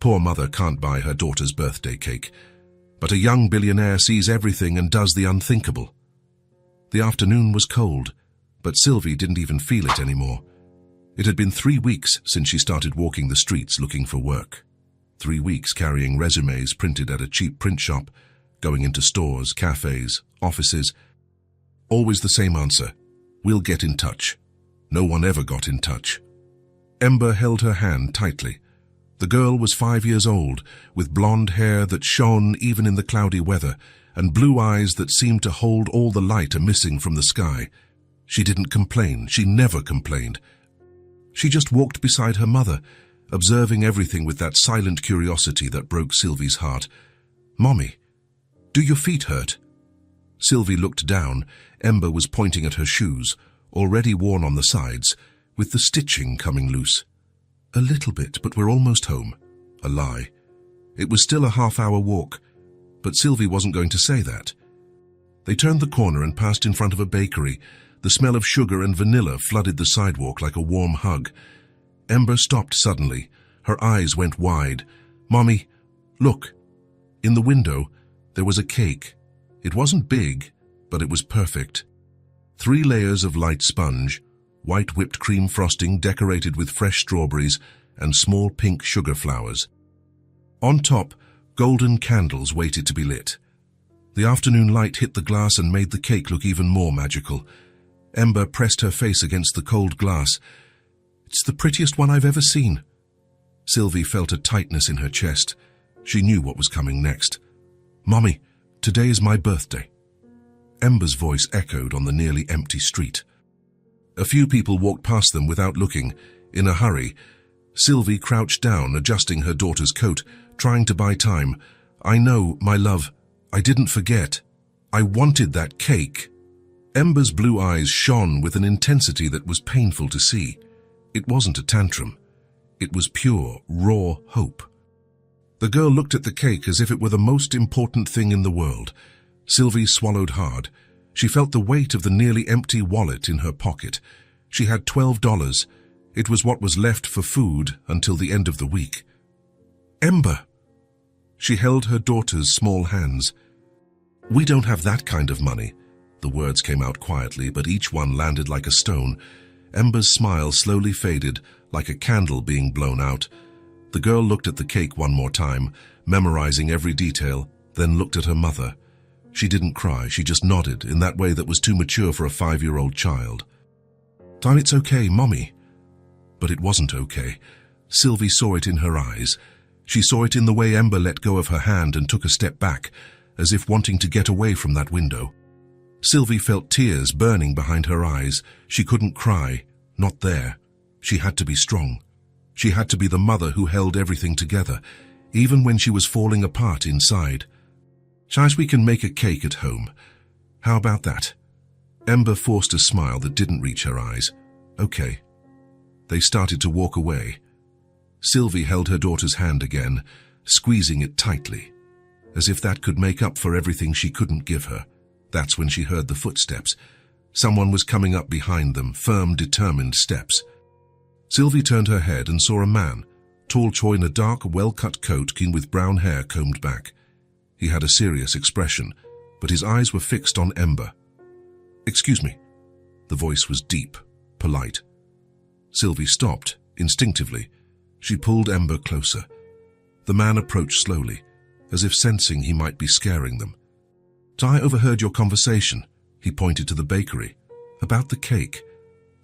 poor mother can't buy her daughter's birthday cake, but a young billionaire sees everything and does the unthinkable. The afternoon was cold, but Sylvie didn't even feel it anymore. It had been 3 weeks since she started walking the streets looking for work. 3 weeks carrying resumes printed at a cheap print shop, going into stores, cafes, offices. Always the same answer: we'll get in touch. No one ever got in touch. Ember held her hand tightly. The girl was 5 years old, with blonde hair that shone even in the cloudy weather, and blue eyes that seemed to hold all the light missing from the sky. She didn't complain. She never complained. She just walked beside her mother, observing everything with that silent curiosity that broke Sylvie's heart. "Mommy, do your feet hurt?" Sylvie looked down. Ember was pointing at her shoes, already worn on the sides, with the stitching coming loose. "A little bit, but we're almost home." A lie. It was still a half-hour walk, but Sylvie wasn't going to say that. They turned the corner and passed in front of a bakery. The smell of sugar and vanilla flooded the sidewalk like a warm hug. Ember stopped suddenly. Her eyes went wide. "Mommy, look." In the window, there was a cake. It wasn't big, but it was perfect. 3 layers of light sponge, white whipped cream frosting decorated with fresh strawberries, and small pink sugar flowers. On top, golden candles waited to be lit. The afternoon light hit the glass and made the cake look even more magical. Ember pressed her face against the cold glass. "It's the prettiest one I've ever seen." Sylvie felt a tightness in her chest. She knew what was coming next. "Mommy, today is my birthday." Ember's voice echoed on the nearly empty street. A few people walked past them without looking, in a hurry. Sylvie crouched down, adjusting her daughter's coat, trying to buy time. "I know, my love. I didn't forget. I wanted that cake." Ember's blue eyes shone with an intensity that was painful to see. It wasn't a tantrum. It was pure, raw hope. The girl looked at the cake as if it were the most important thing in the world. Sylvie swallowed hard. She felt the weight of the nearly empty wallet in her pocket. She had $12. It was what was left for food until the end of the week. "Ember!" She held her daughter's small hands. "We don't have that kind of money." The words came out quietly, but each one landed like a stone. Ember's smile slowly faded, like a candle being blown out. The girl looked at the cake one more time, memorizing every detail, then looked at her mother. She didn't cry, she just nodded in that way that was too mature for a 5-year-old child. "It's okay, Mommy." But it wasn't okay. Sylvie saw it in her eyes. She saw it in the way Ember let go of her hand and took a step back, as if wanting to get away from that window. Sylvie felt tears burning behind her eyes. She couldn't cry, not there. She had to be strong. She had to be the mother who held everything together, even when she was falling apart inside. "Shall we can make a cake at home? How about that?" Ember forced a smile that didn't reach her eyes. "Okay." They started to walk away. Sylvie held her daughter's hand again, squeezing it tightly, as if that could make up for everything she couldn't give her. That's when she heard the footsteps. Someone was coming up behind them, firm, determined steps. Sylvie turned her head and saw a man, tall in a dark, well-cut coat with brown hair combed back. He had a serious expression, but his eyes were fixed on Ember. "Excuse me." The voice was deep, polite. Sylvie stopped, instinctively. She pulled Ember closer. The man approached slowly, as if sensing he might be scaring them. "I overheard your conversation." He pointed to the bakery. "About the cake."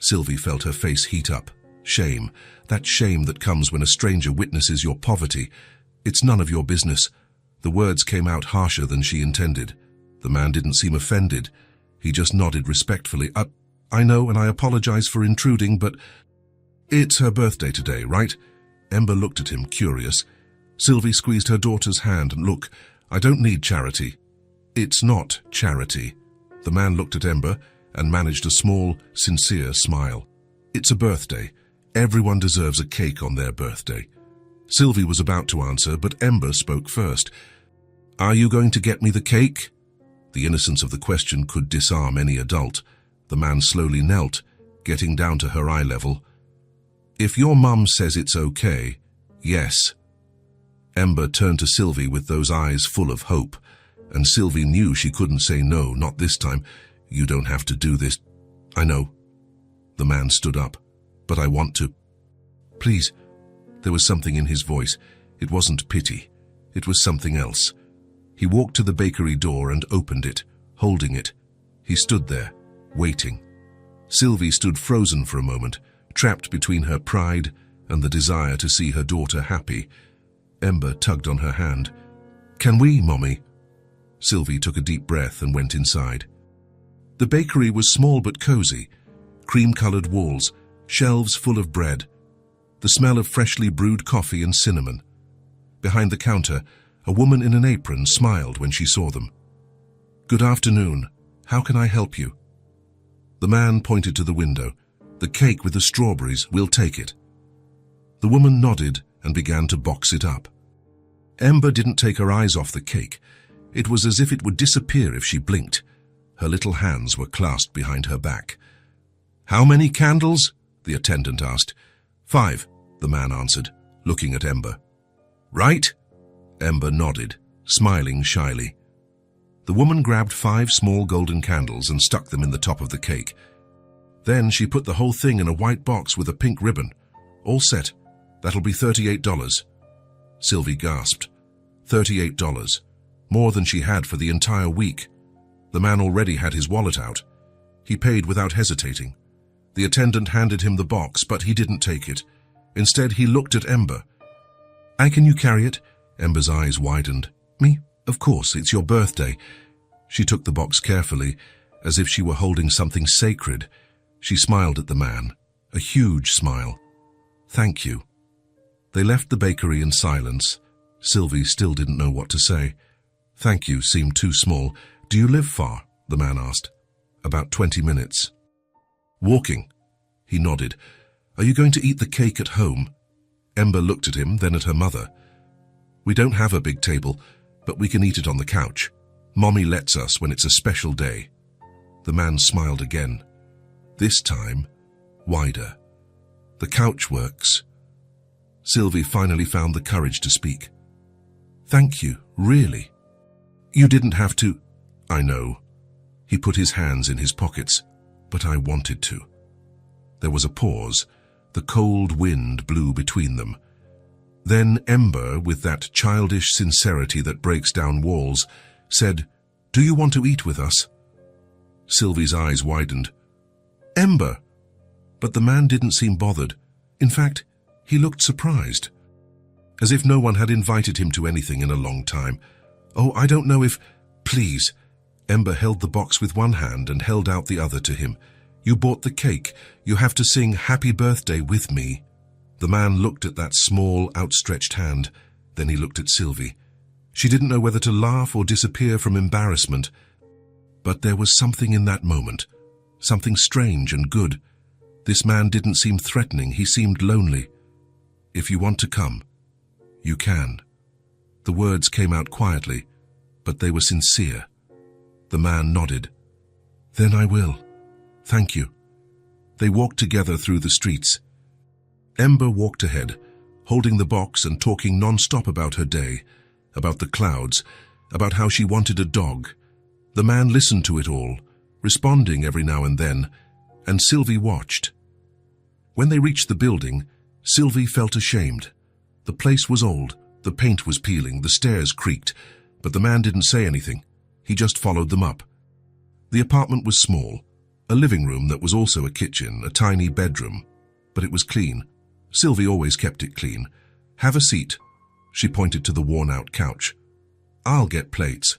Sylvie felt her face heat up. Shame. That shame that comes when a stranger witnesses your poverty. "It's none of your business." The words came out harsher than she intended. The man didn't seem offended. He just nodded respectfully. I know, and I apologize for intruding, but it's her birthday today, right?" Ember looked at him, curious. Sylvie squeezed her daughter's hand. "Look, I don't need charity." "It's not charity." The man looked at Ember and managed a small, sincere smile. "It's a birthday. Everyone deserves a cake on their birthday." Sylvie was about to answer, but Ember spoke first. "Are you going to get me the cake?" The innocence of the question could disarm any adult. The man slowly knelt, getting down to her eye level. "If your mum says it's okay, yes." Ember turned to Sylvie with those eyes full of hope, and Sylvie knew she couldn't say no, not this time. "You don't have to do this." "I know." The man stood up. "But I want to." "Please." There was something in his voice. It wasn't pity. It was something else. He walked to the bakery door and opened it, holding it. He stood there, waiting. Sylvie stood frozen for a moment, trapped between her pride and the desire to see her daughter happy. Ember tugged on her hand. "Can we, Mommy?" Sylvie took a deep breath and went inside. The bakery was small but cozy. Cream-colored walls, shelves full of bread, the smell of freshly brewed coffee and cinnamon. Behind the counter, a woman in an apron smiled when she saw them. "Good afternoon. How can I help you?" The man pointed to the window. "The cake with the strawberries, we'll take it." The woman nodded and began to box it up. Ember didn't take her eyes off the cake. It was as if it would disappear if she blinked. Her little hands were clasped behind her back. "How many candles?" the attendant asked. "5, the man answered, looking at Ember. "Right?" Ember nodded, smiling shyly. The woman grabbed 5 small golden candles and stuck them in the top of the cake. Then she put the whole thing in a white box with a pink ribbon. "All set. That'll be $38. Sylvie gasped. $38. More than she had for the entire week. The man already had his wallet out. He paid without hesitating. The attendant handed him the box, but he didn't take it. Instead, he looked at Ember. "Can you carry it?" Ember's eyes widened. "Me? Of course, it's your birthday." She took the box carefully, as if she were holding something sacred. She smiled at the man, a huge smile. "Thank you." They left the bakery in silence. Sylvie still didn't know what to say. "Thank you" seemed too small. "Do you live far?" the man asked. "About 20 minutes. "Walking?" He nodded. "Are you going to eat the cake at home?" Ember looked at him, then at her mother. "We don't have a big table, but we can eat it on the couch. Mommy lets us when it's a special day." The man smiled again. This time, wider. "The couch works." Sylvie finally found the courage to speak. "Thank you, really." "You didn't have to." "I know." He put his hands in his pockets. "But I wanted to." There was a pause. The cold wind blew between them. Then Ember, with that childish sincerity that breaks down walls, said, "Do you want to eat with us?" Sylvie's eyes widened. "Ember!" But the man didn't seem bothered. In fact, he looked surprised, as if no one had invited him to anything in a long time. "Oh, I don't know if—" "Please." Ember held the box with one hand and held out the other to him. "You bought the cake. You have to sing Happy Birthday with me." The man looked at that small, outstretched hand. Then he looked at Sylvie. She didn't know whether to laugh or disappear from embarrassment. But there was something in that moment, something strange and good. This man didn't seem threatening. He seemed lonely. "If you want to come, you can." The words came out quietly, but they were sincere. The man nodded. "Then I will. Thank you." They walked together through the streets. Ember walked ahead, holding the box and talking non-stop about her day, about the clouds, about how she wanted a dog. The man listened to it all, responding every now and then, and Sylvie watched. When they reached the building, Sylvie felt ashamed. The place was old, the paint was peeling, the stairs creaked, but the man didn't say anything. He just followed them up. The apartment was small, a living room that was also a kitchen, a tiny bedroom, but it was clean. Sylvie always kept it clean. "Have a seat." She pointed to the worn-out couch. "I'll get plates."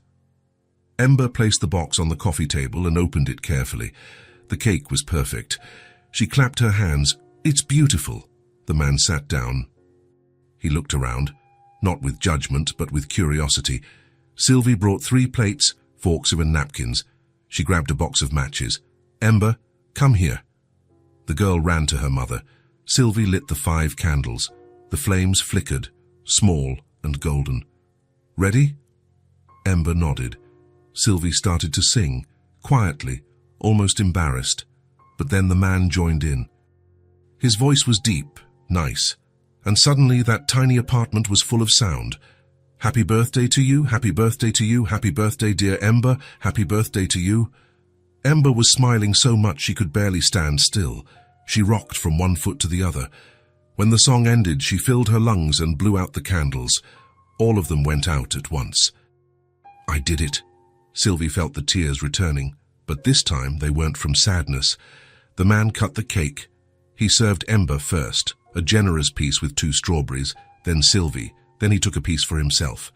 Ember placed the box on the coffee table and opened it carefully. The cake was perfect. She clapped her hands. "It's beautiful." The man sat down. He looked around, not with judgment, but with curiosity. Sylvie brought 3 plates, forks and napkins. She grabbed a box of matches. "Ember, come here." The girl ran to her mother. Sylvie lit the 5 candles. The flames flickered, small and golden. "Ready?" Ember nodded. Sylvie started to sing, quietly, almost embarrassed. But then the man joined in. His voice was deep, nice, and suddenly that tiny apartment was full of sound. Happy birthday to you, happy birthday to you, happy birthday dear Ember, happy birthday to you. Ember was smiling so much she could barely stand still. She rocked from one foot to the other. When the song ended, she filled her lungs and blew out the candles. All of them went out at once. I did it. Sylvie felt the tears returning, but this time they weren't from sadness. The man cut the cake. He served Ember first, a generous piece with 2 strawberries, then Sylvie, then he took a piece for himself.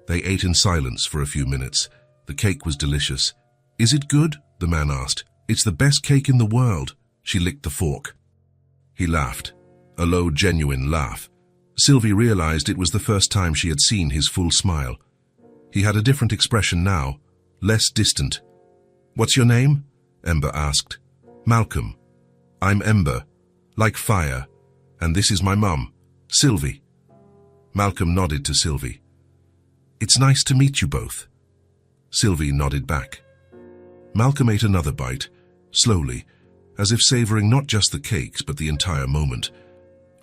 They ate in silence for a few minutes. The cake was delicious. Is it good? The man asked. It's the best cake in the world. She licked the fork. He laughed, a low, genuine laugh. Sylvie realized it was the first time she had seen his full smile. He had a different expression now, less distant. What's your name? Ember asked. Malcolm. I'm Ember, like fire, and this is my mum, Sylvie. Malcolm nodded to Sylvie. It's nice to meet you both. Sylvie nodded back. Malcolm ate another bite, slowly, as if savoring not just the cakes but the entire moment.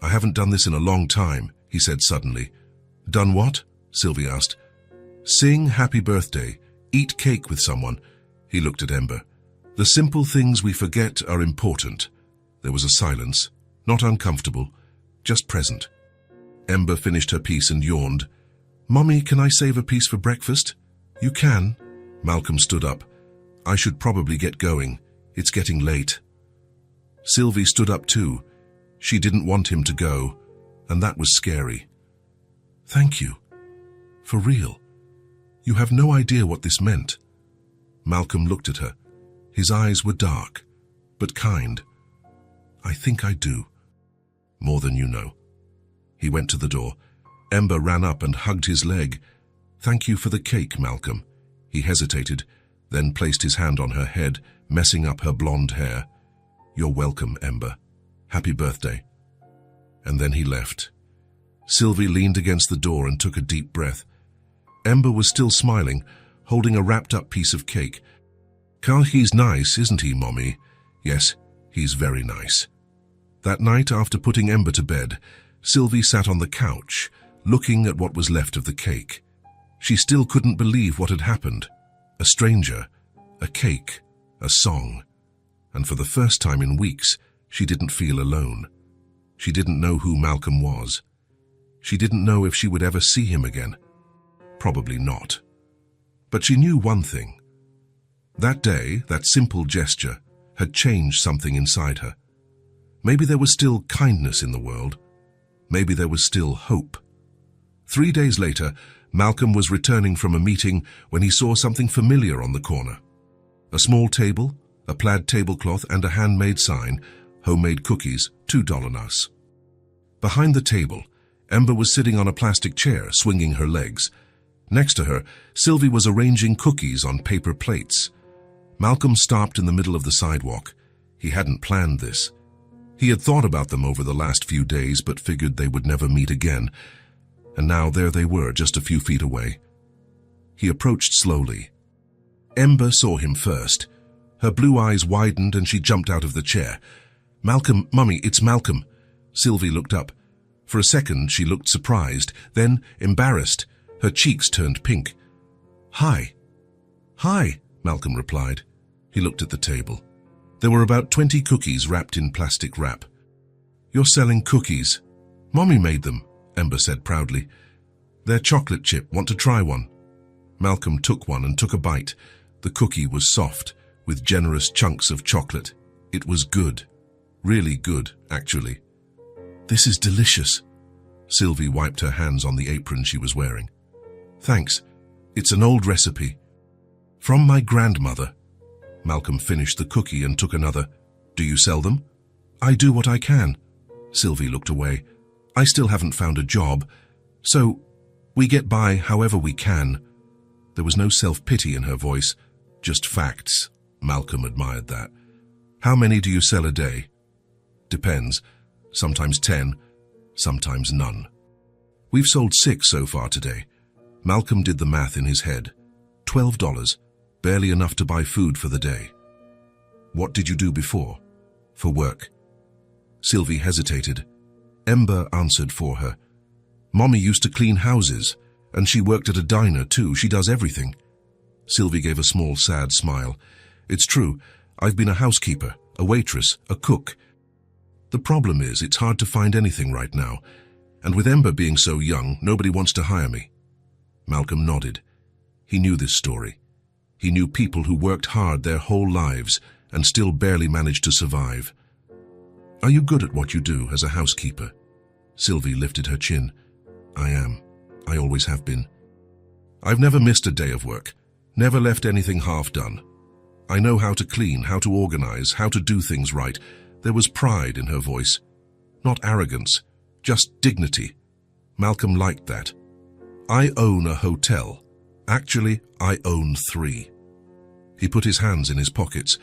I haven't done this in a long time, he said suddenly. Done what? Sylvie asked. Sing happy birthday, eat cake with someone. He looked at Ember. The simple things we forget are important. There was a silence, not uncomfortable, just present. Ember finished her piece and yawned. Mommy, can I save a piece for breakfast? You can. Malcolm stood up. I should probably get going. It's getting late. Sylvie stood up too. She didn't want him to go, and that was scary. Thank you. For real. You have no idea what this meant. Malcolm looked at her. His eyes were dark, but kind. I think I do. More than you know. He went to the door. Ember ran up and hugged his leg. Thank you for the cake, Malcolm. He hesitated, then placed his hand on her head, messing up her blonde hair. You're welcome, Ember. Happy birthday. And then he left. Sylvie leaned against the door and took a deep breath. Ember was still smiling, holding a wrapped-up piece of cake. Carl, he's nice, isn't he, Mommy? Yes, he's very nice. That night, after putting Ember to bed, Sylvie sat on the couch, looking at what was left of the cake. She still couldn't believe what had happened. A stranger, a cake, a song. And for the first time in weeks, she didn't feel alone. She didn't know who Malcolm was. She didn't know if she would ever see him again. Probably not. But she knew one thing. That day, that simple gesture, had changed something inside her. Maybe there was still kindness in the world. Maybe there was still hope. 3 days later, Malcolm was returning from a meeting when he saw something familiar on the corner. A small table, a plaid tablecloth, and a handmade sign, homemade cookies, $2 Behind the table, Ember was sitting on a plastic chair, swinging her legs. Next to her, Sylvie was arranging cookies on paper plates. Malcolm stopped in the middle of the sidewalk. He hadn't planned this. He had thought about them over the last few days, but figured they would never meet again. And now there they were, just a few feet away. He approached slowly. Ember saw him first. Her blue eyes widened and she jumped out of the chair. Malcolm, Mummy, it's Malcolm. Sylvie looked up. For a second she looked surprised, then embarrassed. Her cheeks turned pink. Hi. Hi, Malcolm replied. He looked at the table. There were about 20 cookies wrapped in plastic wrap. You're selling cookies. Mommy made them, Ember said proudly. They're chocolate chip. Want to try one? Malcolm took one and took a bite. The cookie was soft, with generous chunks of chocolate. It was good. Really good, actually. This is delicious. Sylvie wiped her hands on the apron she was wearing. Thanks. It's an old recipe. From my grandmother. Malcolm finished the cookie and took another. Do you sell them? I do what I can. Sylvie looked away. I still haven't found a job, so we get by however we can. There was no self-pity in her voice, just facts. Malcolm admired that. How many do you sell a day? Depends. Sometimes 10, sometimes none. We've sold 6 so far today. Malcolm did the math in his head. $12, barely enough to buy food for the day. What did you do before? For work? Sylvie hesitated. Ember answered for her. Mommy used to clean houses, and she worked at a diner too. She does everything. Sylvie gave a small, sad smile. It's true, I've been a housekeeper, a waitress, a cook. The problem is, it's hard to find anything right now, and with Ember being so young, nobody wants to hire me. Malcolm nodded. He knew this story. He knew people who worked hard their whole lives and still barely managed to survive. Are you good at what you do as a housekeeper? Sylvie lifted her chin. I am. I always have been. I've never missed a day of work, never left anything half done. I know how to clean, how to organize, how to do things right. There was pride in her voice. Not arrogance, just dignity. Malcolm liked that. I own a hotel. Actually, I own 3. He put his hands in his pockets.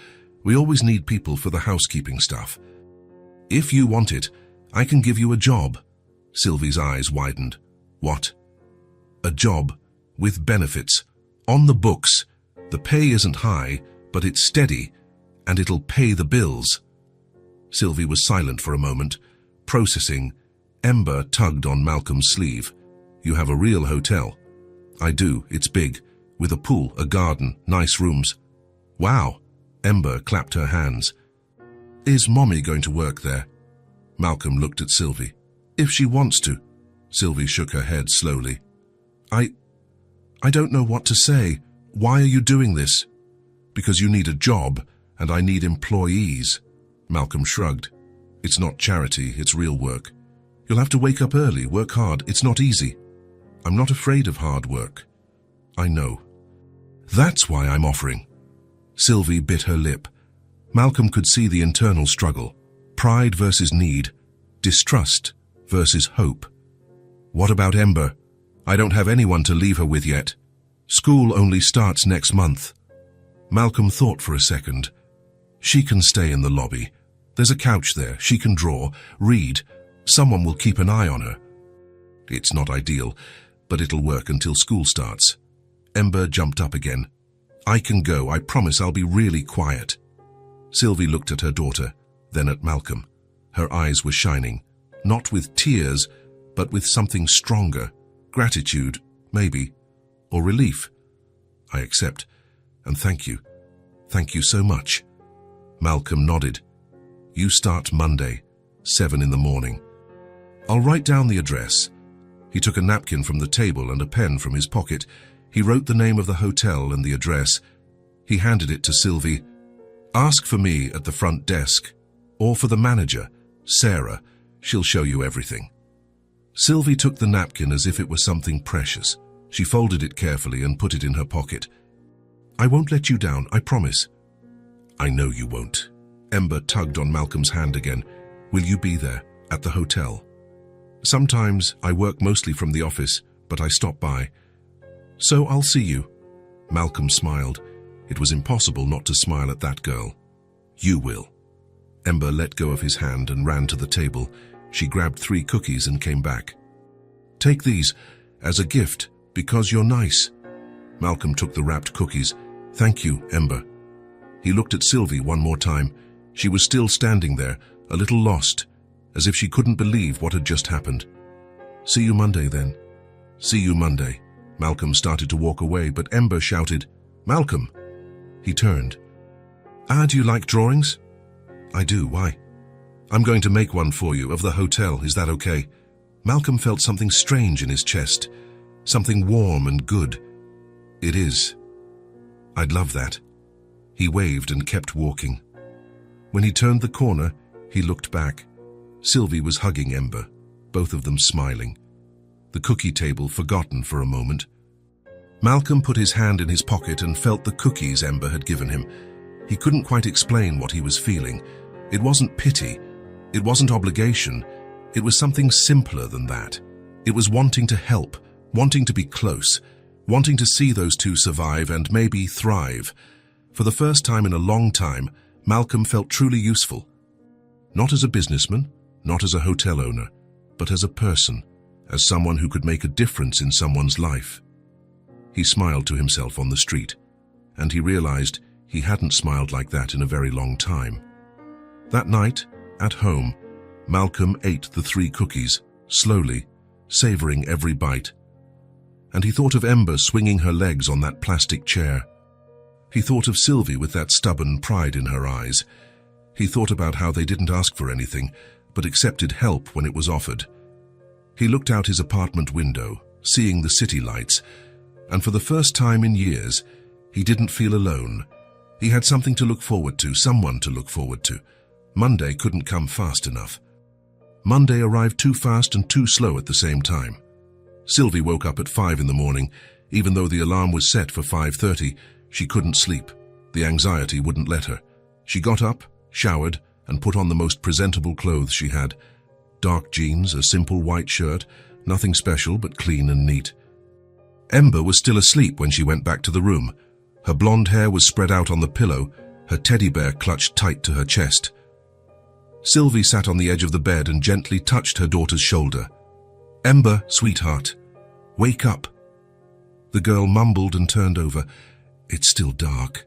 We always need people for the housekeeping stuff. If you want it, I can give you a job. Sylvie's eyes widened. What? A job, with benefits, on the books. The pay isn't high, but it's steady, and it'll pay the bills. Sylvie was silent for a moment, processing. Ember tugged on Malcolm's sleeve. You have a real hotel. I do, it's big, with a pool, a garden, nice rooms. Wow, Ember clapped her hands. Is Mommy going to work there? Malcolm looked at Sylvie. If she wants to. Sylvie shook her head slowly. I don't know what to say. Why are you doing this? Because you need a job, and I need employees. Malcolm shrugged. It's not charity, it's real work. You'll have to wake up early, work hard. It's not easy. I'm not afraid of hard work. I know. That's why I'm offering. Sylvie bit her lip. Malcolm could see the internal struggle. Pride versus need. Distrust versus hope. What about Ember? I don't have anyone to leave her with yet. School only starts next month. Malcolm thought for a second. She can stay in the lobby. There's a couch there. She can draw, read. Someone will keep an eye on her. It's not ideal, but it'll work until school starts. Ember jumped up again. I can go. I promise I'll be really quiet. Sylvie looked at her daughter, then at Malcolm. Her eyes were shining, not with tears, but with something stronger. Gratitude, maybe, or relief. I accept, and thank you. Thank you so much. Malcolm nodded. You start Monday, 7 in the morning. I'll write down the address. He took a napkin from the table and a pen from his pocket. He wrote the name of the hotel and the address. He handed it to Sylvie. Ask for me at the front desk, or for the manager, Sarah. She'll show you everything. Sylvie took the napkin as if it were something precious. She folded it carefully and put it in her pocket. I won't let you down, I promise. I know you won't. Ember tugged on Malcolm's hand again. Will you be there, at the hotel? Sometimes I work mostly from the office, but I stop by. So I'll see you. Malcolm smiled. It was impossible not to smile at that girl. You will. Ember let go of his hand and ran to the table. She grabbed 3 cookies and came back. Take these, as a gift, because you're nice. Malcolm took the wrapped cookies. Thank you, Ember. He looked at Sylvie one more time. She was still standing there, a little lost, as if she couldn't believe what had just happened. See you Monday, then. See you Monday. Malcolm started to walk away, but Ember shouted, Malcolm! He turned. Do you like drawings? I do, why? I'm going to make one for you, of the hotel, is that okay? Malcolm felt something strange in his chest, something warm and good. It is. I'd love that. He waved and kept walking. When he turned the corner, he looked back. Sylvie was hugging Ember, both of them smiling. The cookie table forgotten for a moment. Malcolm put his hand in his pocket and felt the cookies Ember had given him. He couldn't quite explain what he was feeling. It wasn't pity. It wasn't obligation. It was something simpler than that. It was wanting to help, wanting to be close, wanting to see those two survive and maybe thrive. For the first time in a long time, Malcolm felt truly useful. Not as a businessman, not as a hotel owner, but as a person, as someone who could make a difference in someone's life. He smiled to himself on the street, and he realized he hadn't smiled like that in a very long time. That night, at home, Malcolm ate the 3 cookies, slowly, savoring every bite. And he thought of Ember swinging her legs on that plastic chair. He thought of Sylvie with that stubborn pride in her eyes. He thought about how they didn't ask for anything, but accepted help when it was offered. He looked out his apartment window, seeing the city lights, and for the first time in years, he didn't feel alone. He had something to look forward to, someone to look forward to. Monday couldn't come fast enough. Monday arrived too fast and too slow at the same time. Sylvie woke up at 5 in the morning. Even though the alarm was set for 5:30, she couldn't sleep. The anxiety wouldn't let her. She got up, showered, and put on the most presentable clothes she had. Dark jeans, a simple white shirt, nothing special but clean and neat. Ember was still asleep when she went back to the room. Her blonde hair was spread out on the pillow, her teddy bear clutched tight to her chest. Sylvie sat on the edge of the bed and gently touched her daughter's shoulder. "Ember, sweetheart, wake up." The girl mumbled and turned over. "It's still dark."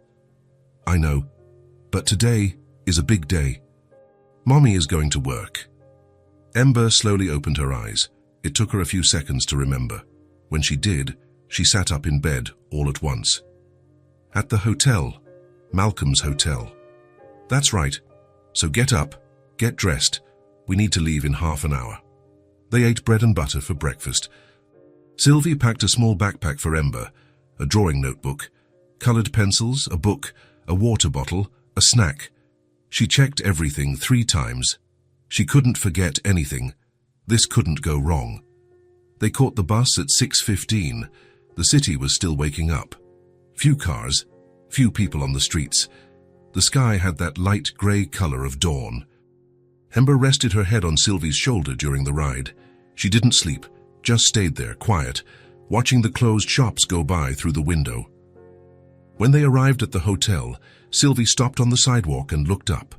"I know, but today is a big day. Mommy is going to work." Ember slowly opened her eyes. It took her a few seconds to remember. When she did, she sat up in bed all at once. At the hotel, Malcolm's hotel. "That's right. So get up, get dressed. We need to leave in half an hour." They ate bread and butter for breakfast. Sylvie packed a small backpack for Ember, a drawing notebook, colored pencils, a book, a water bottle, a snack. She checked everything 3 times. She couldn't forget anything. This couldn't go wrong. They caught the bus at 6:15. The city was still waking up. Few cars, few people on the streets. The sky had that light grey color of dawn. Ember rested her head on Sylvie's shoulder during the ride. She didn't sleep, just stayed there, quiet, watching the closed shops go by through the window. When they arrived at the hotel, Sylvie stopped on the sidewalk and looked up.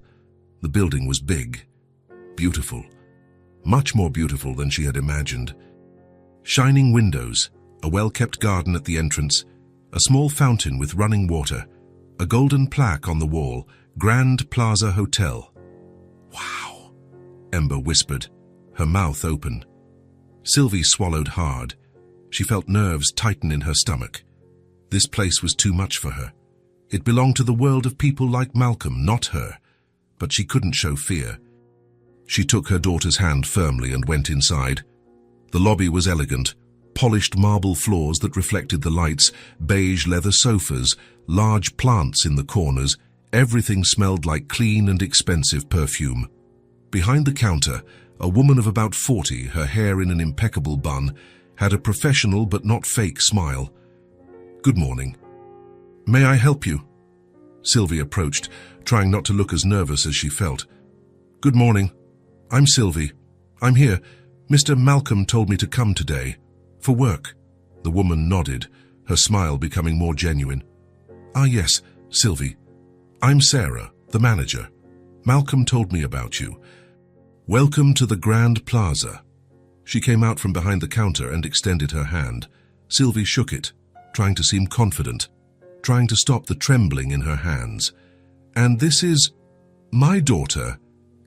The building was big, beautiful, much more beautiful than she had imagined. Shining windows, a well-kept garden at the entrance, a small fountain with running water, a golden plaque on the wall, Grand Plaza Hotel. "Wow," Ember whispered, her mouth open. Sylvie swallowed hard. She felt nerves tighten in her stomach. This place was too much for her. It belonged to the world of people like Malcolm, not her. But she couldn't show fear. She took her daughter's hand firmly and went inside. The lobby was elegant. Polished marble floors that reflected the lights, beige leather sofas, large plants in the corners. Everything smelled like clean and expensive perfume. Behind the counter, a woman of about 40, her hair in an impeccable bun, had a professional but not fake smile. "Good morning. May I help you?" Sylvie approached, trying not to look as nervous as she felt. "Good morning. I'm Sylvie. I'm here. Mr. Malcolm told me to come today. For work." The woman nodded, her smile becoming more genuine. "Ah yes, Sylvie. I'm Sarah, the manager. Malcolm told me about you. Welcome to the Grand Plaza." She came out from behind the counter and extended her hand. Sylvie shook it, trying to seem confident, trying to stop the trembling in her hands. "And this is my daughter,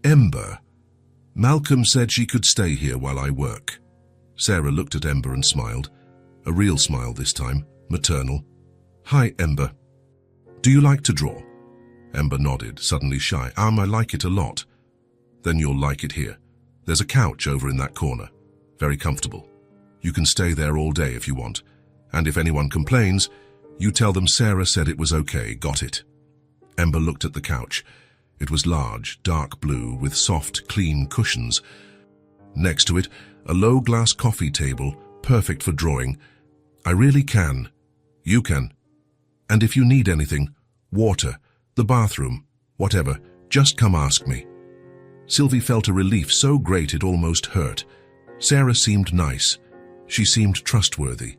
Ember. Malcolm said she could stay here while I work." Sarah looked at Ember and smiled. A real smile this time, maternal. "Hi, Ember. Do you like to draw?" Ember nodded, suddenly shy. "I like it a lot." "Then you'll like it here. There's a couch over in that corner. Very comfortable. You can stay there all day if you want. And if anyone complains, you tell them Sarah said it was okay. Got it?" Ember looked at the couch. It was large, dark blue, with soft, clean cushions. Next to it, a low glass coffee table, perfect for drawing. "I really can. You can. And if you need anything, water, the bathroom, whatever, just come ask me." Sylvie felt a relief so great it almost hurt. Sarah seemed nice. She seemed trustworthy.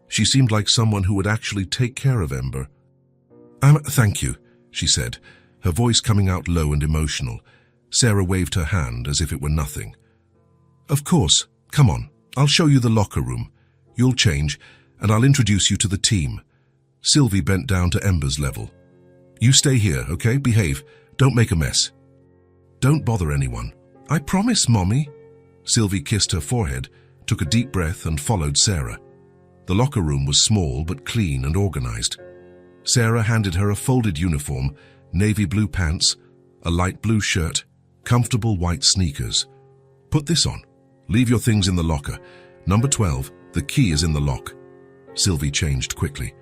She seemed like someone who would actually take care of Ember. Thank you," she said, her voice coming out low and emotional. Sarah waved her hand as if it were nothing. "Of course. Come on. I'll show you the locker room. You'll change, and I'll introduce you to the team." Sylvie bent down to Ember's level. "You stay here, okay? Behave. Don't make a mess. Don't bother anyone. I promise, Mommy. Sylvie kissed her forehead, took a deep breath and followed Sarah. The locker room was small but clean and organized. Sarah handed her a folded uniform, navy blue pants, a light blue shirt, comfortable white sneakers. Put this on. Leave your things in the locker. Number 12, the key is in the lock. Sylvie changed quickly.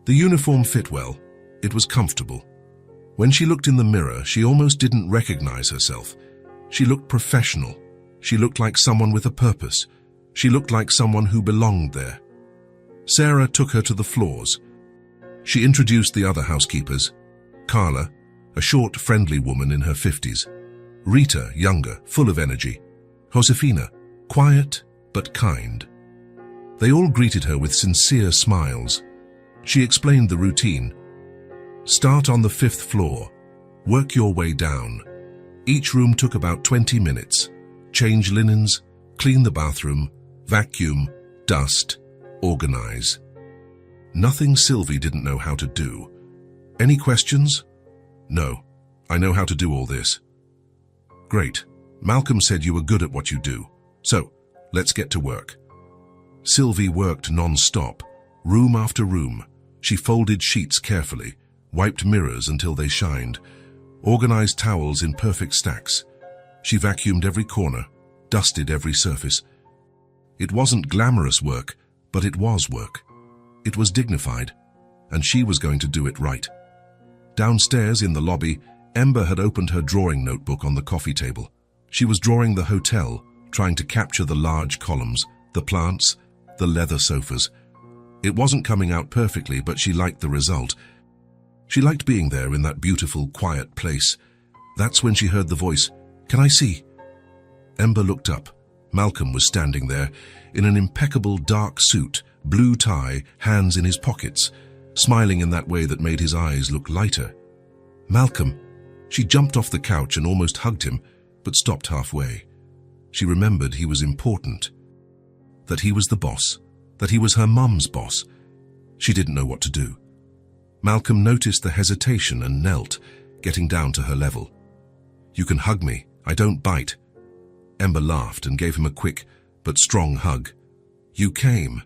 The uniform fit well. It was comfortable. When she looked in the mirror, she almost didn't recognize herself. She looked professional. She looked like someone with a purpose. She looked like someone who belonged there. Sarah took her to the floors. She introduced the other housekeepers. Carla, a short, friendly woman in her 50s. Rita, younger, full of energy. Josefina, quiet but kind. They all greeted her with sincere smiles. She explained the routine. Start on the 5th floor. Work your way down. Each room took about 20 minutes. Change linens, clean the bathroom, vacuum, dust, organize. Nothing Sylvie didn't know how to do. Any questions? No, I know how to do all this. Great. Malcolm said you were good at what you do. So, let's get to work. Sylvie worked non-stop, room after room. She folded sheets carefully, wiped mirrors until they shined, organized towels in perfect stacks. She vacuumed every corner, dusted every surface. It wasn't glamorous work, but it was work. It was dignified, and she was going to do it right. Downstairs in the lobby, Ember had opened her drawing notebook on the coffee table. She was drawing the hotel, trying to capture the large columns, the plants, the leather sofas. It wasn't coming out perfectly, but she liked the result. She liked being there in that beautiful, quiet place. That's when she heard the voice, "Can I see?" Ember looked up. Malcolm was standing there, in an impeccable dark suit, blue tie, hands in his pockets, smiling in that way that made his eyes look lighter. Malcolm! She jumped off the couch and almost hugged him, but stopped halfway. She remembered he was important. That he was the boss. That he was her mum's boss. She didn't know what to do. Malcolm noticed the hesitation and knelt, getting down to her level. "You can hug me. I don't bite." Ember laughed and gave him a quick but strong hug. "You came."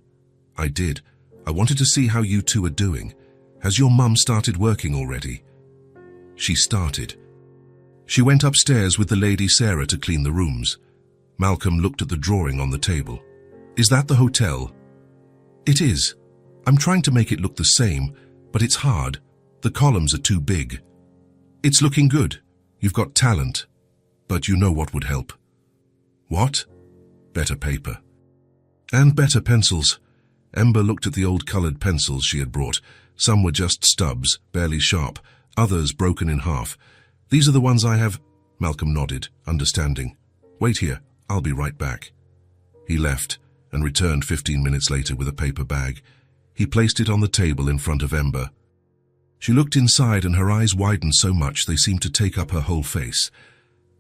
"I did. I wanted to see how you two are doing. Has your mum started working already?" She started. She went upstairs with the lady Sarah to clean the rooms. Malcolm looked at the drawing on the table. "Is that the hotel?" "It is. I'm trying to make it look the same, but it's hard. The columns are too big." "It's looking good. You've got talent. But you know what would help." "What?" "Better paper. And better pencils." Ember looked at the old colored pencils she had brought. Some were just stubs, barely sharp, others broken in half. "These are the ones I have." Malcolm nodded, understanding. "Wait here. I'll be right back." He left and returned 15 minutes later with a paper bag. He placed it on the table in front of Ember. She looked inside and her eyes widened so much they seemed to take up her whole face.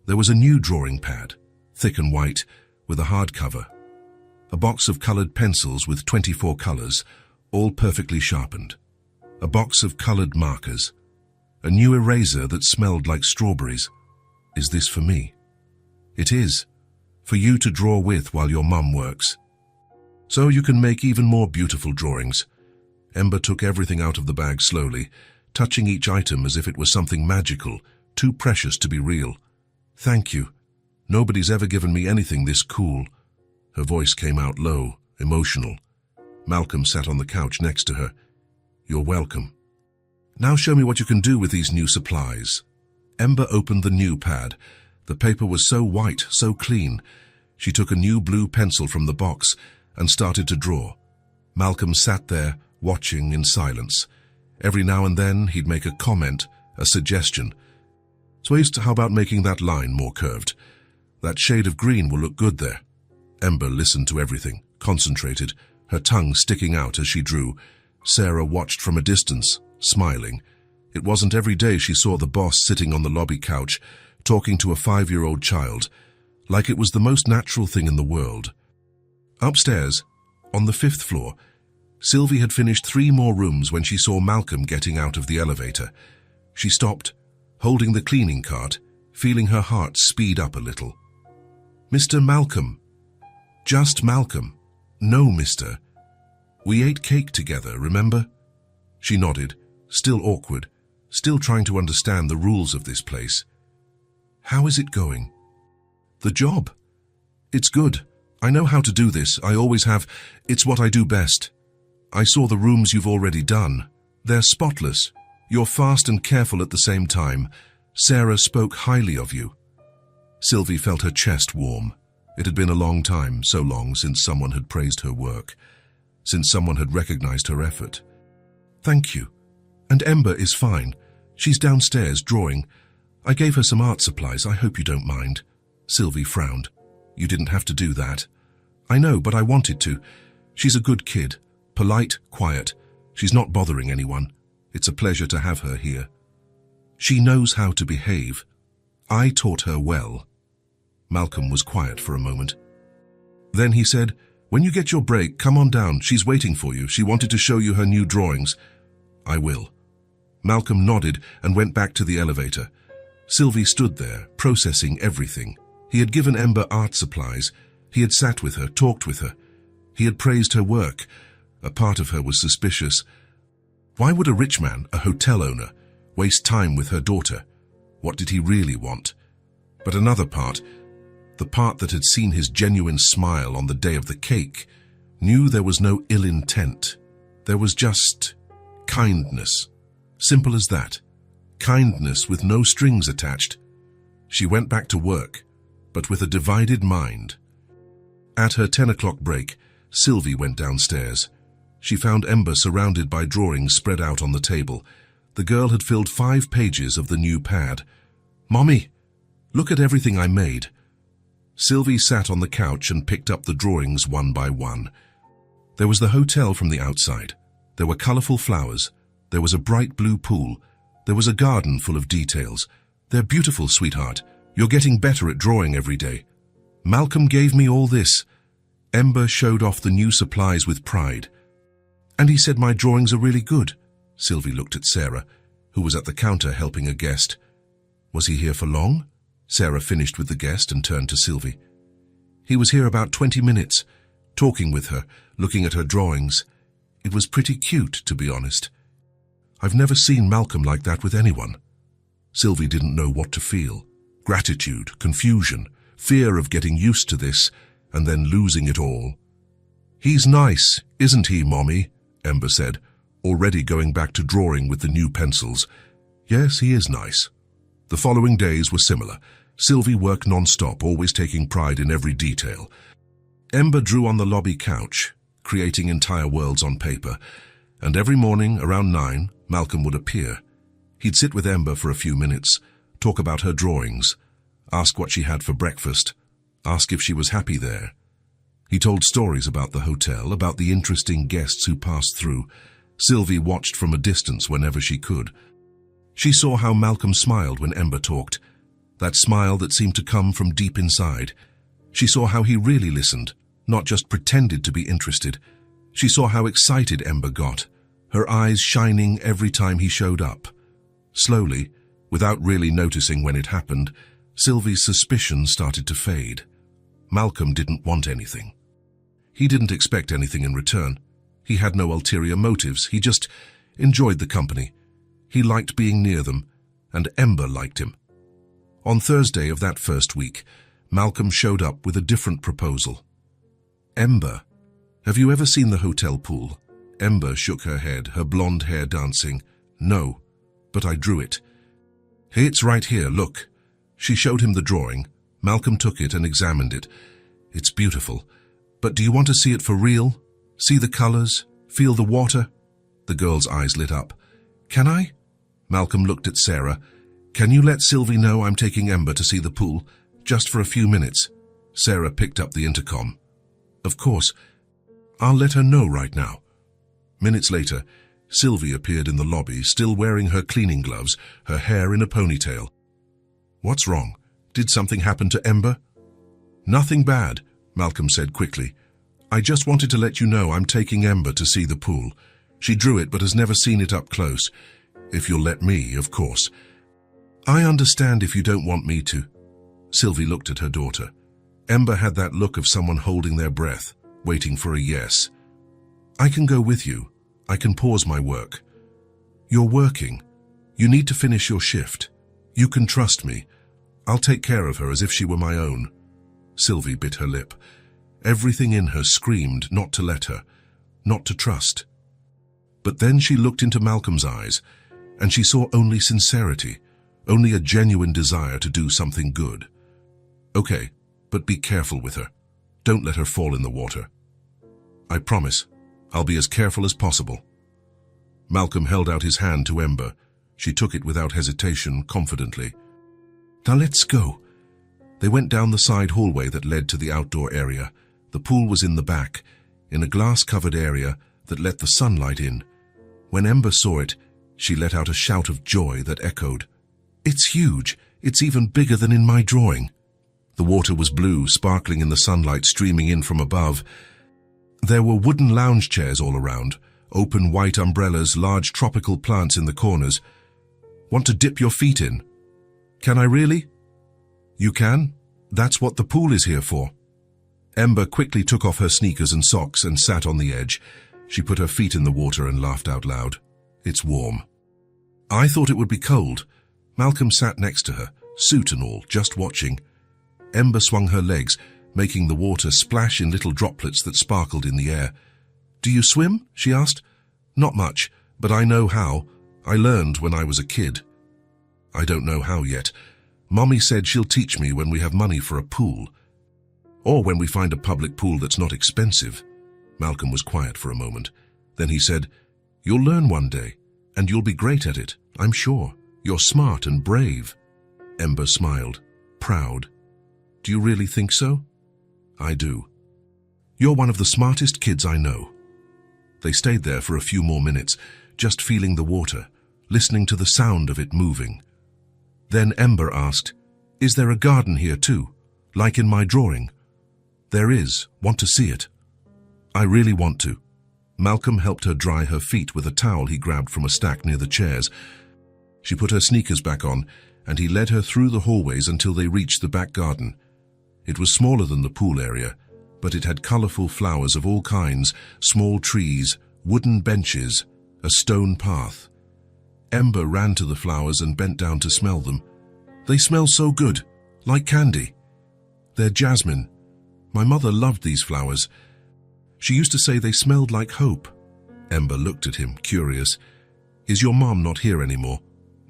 There was a new drawing pad, thick and white, with a hard cover. A box of colored pencils with 24 colors, all perfectly sharpened. A box of colored markers. A new eraser that smelled like strawberries. "Is this for me?" "It is. For you to draw with while your mum works. So you can make even more beautiful drawings." Ember took everything out of the bag slowly, touching each item as if it was something magical, too precious to be real. "Thank you. Nobody's ever given me anything this cool." Her voice came out low, emotional. Malcolm sat on the couch next to her. "You're welcome. Now show me what you can do with these new supplies." Ember opened the new pad. The paper was so white, so clean. She took a new blue pencil from the box and started to draw. Malcolm sat there, watching in silence. Every now and then he'd make a comment, a suggestion. "Swayze, how about making that line more curved? That shade of green will look good there." Ember listened to everything, concentrated, her tongue sticking out as she drew. Sarah watched from a distance, smiling. It wasn't every day she saw the boss sitting on the lobby couch, talking to a 5-year-old child, like it was the most natural thing in the world. Upstairs, on the 5th floor, Sylvie had finished 3 more rooms when she saw Malcolm getting out of the elevator. She stopped, holding the cleaning cart, feeling her heart speed up a little. "Mr. Malcolm." "Just Malcolm." "No, mister. We ate cake together, remember?" She nodded, still awkward, still trying to understand the rules of this place. "How is it going?" "The job? It's good. I know how to do this. I always have. It's what I do best. I saw the rooms you've already done. They're spotless. You're fast and careful at the same time. Sarah spoke highly of you." Sylvie felt her chest warm. It had been a long time, so long since someone had praised her work, since someone had recognized her effort. "Thank you. And Ember is fine. She's downstairs drawing. I gave her some art supplies. I hope you don't mind." Sylvie frowned. "You didn't have to do that." "I know, but I wanted to. She's a good kid. Polite, quiet. She's not bothering anyone. It's a pleasure to have her here. She knows how to behave. I taught her well." Malcolm was quiet for a moment. Then he said, "When you get your break, come on down. She's waiting for you. She wanted to show you her new drawings." "I will." Malcolm nodded and went back to the elevator. Sylvie stood there, processing everything. He had given Ember art supplies. He had sat with her, talked with her. He had praised her work. A part of her was suspicious. Why would a rich man, a hotel owner, waste time with her daughter? What did he really want? But another part, the part that had seen his genuine smile on the day of the cake, knew there was no ill intent. There was just kindness. Simple as that. Kindness with no strings attached. She went back to work, but with a divided mind. At her 10 o'clock break, Sylvie went downstairs. She found Ember surrounded by drawings spread out on the table. The girl had filled 5 pages of the new pad. "Mommy, look at everything I made." Sylvie sat on the couch and picked up the drawings one by one. There was the hotel from the outside. There were colorful flowers. There was a bright blue pool. There was a garden full of details. "They're beautiful, sweetheart. You're getting better at drawing every day. Malcolm gave me all this." Ember showed off the new supplies with pride. "And he said my drawings are really good." Sylvie looked at Sarah, who was at the counter helping a guest. "Was he here for long?" Sarah finished with the guest and turned to Sylvie. "He was here about 20 minutes, talking with her, looking at her drawings. It was pretty cute, to be honest. I've never seen Malcolm like that with anyone." Sylvie didn't know what to feel. Gratitude, confusion, fear of getting used to this and then losing it all. "He's nice, isn't he, Mommy?" Ember said, already going back to drawing with the new pencils. "Yes, he is nice." The following days were similar. Sylvie worked non-stop, always taking pride in every detail. Ember drew on the lobby couch, creating entire worlds on paper, and every morning around 9, Malcolm would appear. He'd sit with Ember for a few minutes, talk about her drawings, ask what she had for breakfast, ask if she was happy there. He told stories about the hotel, about the interesting guests who passed through. Sylvie watched from a distance whenever she could. She saw how Malcolm smiled when Ember talked, that smile that seemed to come from deep inside. She saw how he really listened, not just pretended to be interested. She saw how excited Ember got, her eyes shining every time he showed up. Slowly, without really noticing when it happened, Sylvie's suspicion started to fade. Malcolm didn't want anything. He didn't expect anything in return. He had no ulterior motives. He just enjoyed the company. He liked being near them, and Ember liked him. On Thursday of that first week, Malcolm showed up with a different proposal. "Ember, have you ever seen the hotel pool?" Ember shook her head, her blonde hair dancing. "No, but I drew it." "Hey, it's right here, look." She showed him the drawing. Malcolm took it and examined it. "It's beautiful. But do you want to see it for real? See the colors? Feel the water?" The girl's eyes lit up. "Can I?" Malcolm looked at Sarah. "Can you let Sylvie know I'm taking Ember to see the pool? Just for a few minutes." Sarah picked up the intercom. "Of course. I'll let her know right now." Minutes later, Sylvie appeared in the lobby, still wearing her cleaning gloves, her hair in a ponytail. "What's wrong? Did something happen to Ember?" "Nothing bad," Malcolm said quickly. "I just wanted to let you know I'm taking Ember to see the pool. She drew it but has never seen it up close. If you'll let me, of course." I understand if you don't want me to. Sylvie looked at her daughter. Ember had that look of someone holding their breath, waiting for a yes. I can go with you. I can pause my work. You're working. You need to finish your shift. You can trust me. I'll take care of her as if she were my own. Sylvie bit her lip. Everything in her screamed not to let her, not to trust. But then she looked into Malcolm's eyes, and she saw only sincerity, only a genuine desire to do something good. Okay, but be careful with her. Don't let her fall in the water. I promise, I'll be as careful as possible. Malcolm held out his hand to Ember. She took it without hesitation, confidently. Now let's go. They went down the side hallway that led to the outdoor area. The pool was in the back, in a glass-covered area that let the sunlight in. When Ember saw it, she let out a shout of joy that echoed. It's huge. It's even bigger than in my drawing. The water was blue, sparkling in the sunlight streaming in from above. There were wooden lounge chairs all around, open white umbrellas, large tropical plants in the corners. Want to dip your feet in? Can I really? You can? That's what the pool is here for. Ember quickly took off her sneakers and socks and sat on the edge. She put her feet in the water and laughed out loud. It's warm. I thought it would be cold. Malcolm sat next to her, suit and all, just watching. Ember swung her legs, making the water splash in little droplets that sparkled in the air. Do you swim? She asked. Not much, but I know how. I learned when I was a kid. I don't know how yet. Mommy said she'll teach me when we have money for a pool. Or when we find a public pool that's not expensive. Malcolm was quiet for a moment. Then he said, You'll learn one day, and you'll be great at it, I'm sure. You're smart and brave. Ember smiled, proud. Do you really think so? I do. You're one of the smartest kids I know. They stayed there for a few more minutes, just feeling the water, listening to the sound of it moving. Then Ember asked, Is there a garden here too, like in my drawing? There is. Want to see it? I really want to. Malcolm helped her dry her feet with a towel he grabbed from a stack near the chairs. She put her sneakers back on, and he led her through the hallways until they reached the back garden. It was smaller than the pool area, but it had colorful flowers of all kinds, small trees, wooden benches, a stone path. Ember ran to the flowers and bent down to smell them. They smell so good, like candy. They're jasmine. My mother loved these flowers. She used to say they smelled like hope. Ember looked at him, curious. Is your mom not here anymore?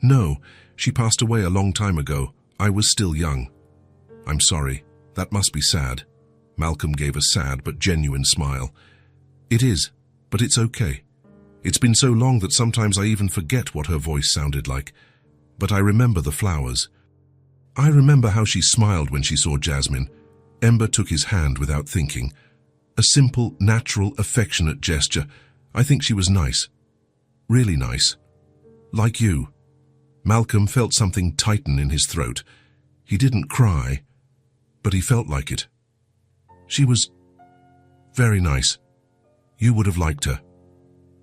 No, she passed away a long time ago. I was still young. I'm sorry. That must be sad. Malcolm gave a sad but genuine smile. It is, but it's okay. It's been so long that sometimes I even forget what her voice sounded like. But I remember the flowers. I remember how she smiled when she saw Jasmine. Ember took his hand without thinking. A simple, natural, affectionate gesture. I think she was nice. Really nice. Like you. Malcolm felt something tighten in his throat. He didn't cry, but he felt like it. She was very nice. You would have liked her.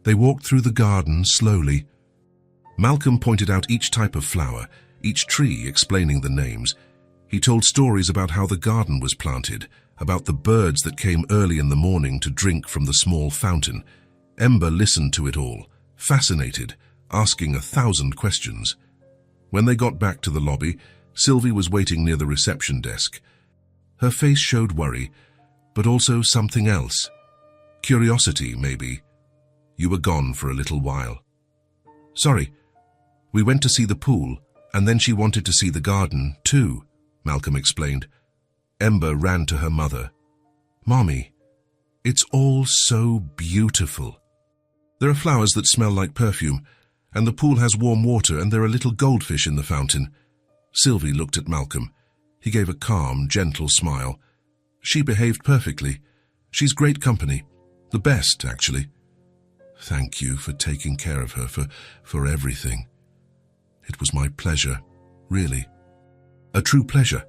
They walked through the garden slowly. Malcolm pointed out each type of flower, each tree, explaining the names. He told stories about how the garden was planted, about the birds that came early in the morning to drink from the small fountain. Ember listened to it all, fascinated, asking 1,000 questions. When they got back to the lobby, Sylvie was waiting near the reception desk. Her face showed worry, but also something else. Curiosity, maybe. You were gone for a little while. Sorry, we went to see the pool, and then she wanted to see the garden, too, Malcolm explained. Ember ran to her mother. Mommy, it's all so beautiful. There are flowers that smell like perfume, and the pool has warm water, and there are little goldfish in the fountain. Sylvie looked at Malcolm. He gave a calm, gentle smile. She behaved perfectly. She's great company. The best, actually. Thank you for taking care of her, for everything. It was my pleasure, really. A true pleasure.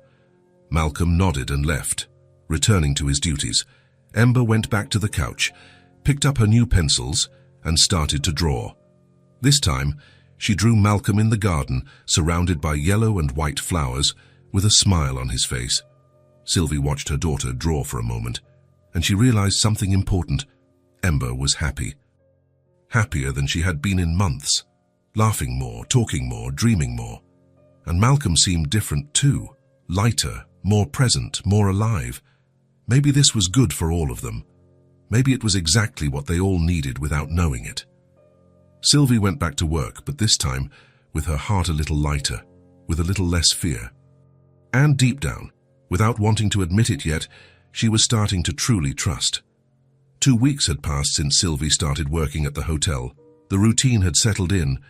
Malcolm nodded and left, returning to his duties. Ember went back to the couch, picked up her new pencils, and started to draw. This time, She drew Malcolm in the garden, surrounded by yellow and white flowers, with a smile on his face. Sylvie watched her daughter draw for a moment, and she realized something important. Ember was happy. Happier than she had been in months. Laughing more, talking more, dreaming more. And Malcolm seemed different too. Lighter, more present, more alive. Maybe this was good for all of them. Maybe it was exactly what they all needed without knowing it. Sylvie went back to work, but this time with her heart a little lighter, with a little less fear. And deep down, without wanting to admit it yet, she was starting to truly trust. 2 weeks had passed since Sylvie started working at the hotel. The routine had settled in,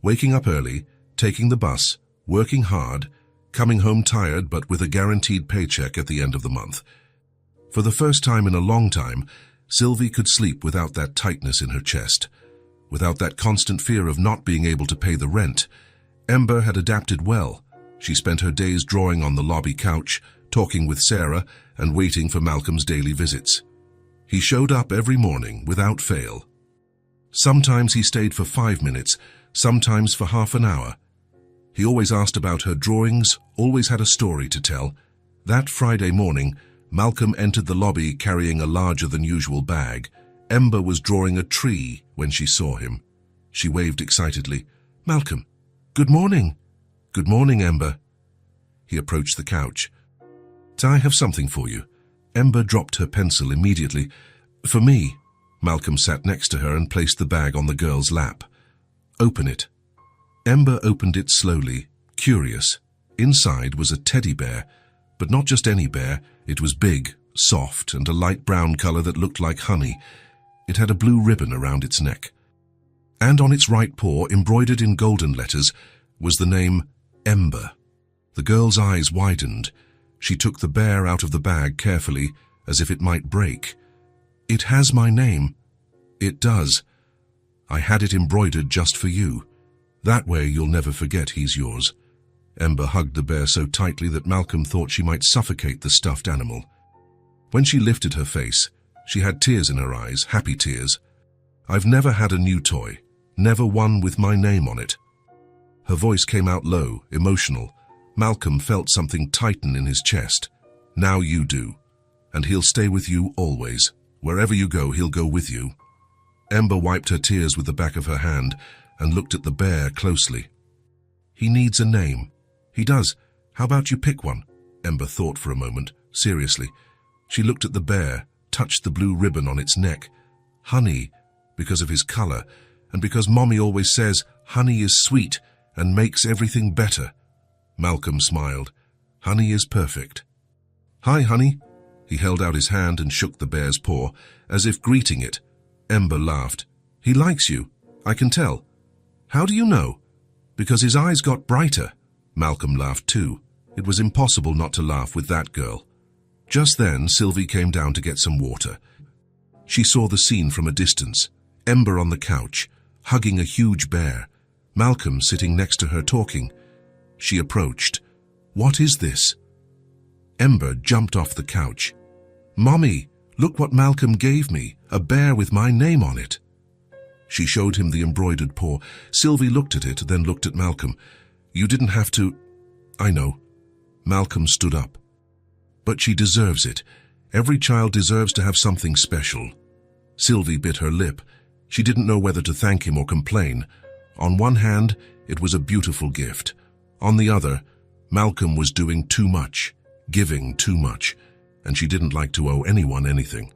waking up early, taking the bus, working hard, coming home tired but with a guaranteed paycheck at the end of the month. For the first time in a long time, Sylvie could sleep without that tightness in her chest, without that constant fear of not being able to pay the rent. Ember had adapted well. She spent her days drawing on the lobby couch, talking with Sarah, and waiting for Malcolm's daily visits. He showed up every morning without fail. Sometimes he stayed for 5 minutes, sometimes for half an hour. He always asked about her drawings, always had a story to tell. That Friday morning, Malcolm entered the lobby carrying a larger-than-usual bag. Ember was drawing a tree when she saw him. She waved excitedly. "Malcolm, good morning." "Good morning, Ember." He approached the couch. "I have something for you." Ember dropped her pencil immediately. "For me." Malcolm sat next to her and placed the bag on the girl's lap. "Open it." Ember opened it slowly, curious. Inside was a teddy bear, but not just any bear. It was big, soft, and a light brown color that looked like honey. It had a blue ribbon around its neck. And on its right paw, embroidered in golden letters, was the name Ember. The girl's eyes widened. She took the bear out of the bag carefully, as if it might break. "It has my name." "It does. I had it embroidered just for you. That way you'll never forget he's yours." Ember hugged the bear so tightly that Malcolm thought she might suffocate the stuffed animal. When she lifted her face, she had tears in her eyes, happy tears. "I've never had a new toy, never one with my name on it." Her voice came out low, emotional. Malcolm felt something tighten in his chest. "Now you do. And he'll stay with you always. Wherever you go, he'll go with you." Ember wiped her tears with the back of her hand and looked at the bear closely. "He needs a name." "He does. How about you pick one?" Ember thought for a moment, seriously. She looked at the bear, touched the blue ribbon on its neck. "Honey," because of his color, and because Mommy always says honey is sweet and makes everything better. Malcolm smiled. "Honey is perfect." "Hi, honey." He held out his hand and shook the bear's paw, as if greeting it. Ember laughed. "He likes you. I can tell." "How do you know?" "Because his eyes got brighter." Malcolm laughed too. It was impossible not to laugh with that girl. Just then, Sylvie came down to get some water. She saw the scene from a distance. Ember on the couch, hugging a huge bear. Malcolm sitting next to her talking. She approached. "What is this?" Ember jumped off the couch. "Mommy, look what Malcolm gave me, a bear with my name on it." She showed him the embroidered paw. Sylvie looked at it, then looked at Malcolm. "You didn't have to." "I know." Malcolm stood up. "But she deserves it. Every child deserves to have something special." Sylvie bit her lip. She didn't know whether to thank him or complain. On one hand, it was a beautiful gift. On the other, Malcolm was doing too much, giving too much, and she didn't like to owe anyone anything.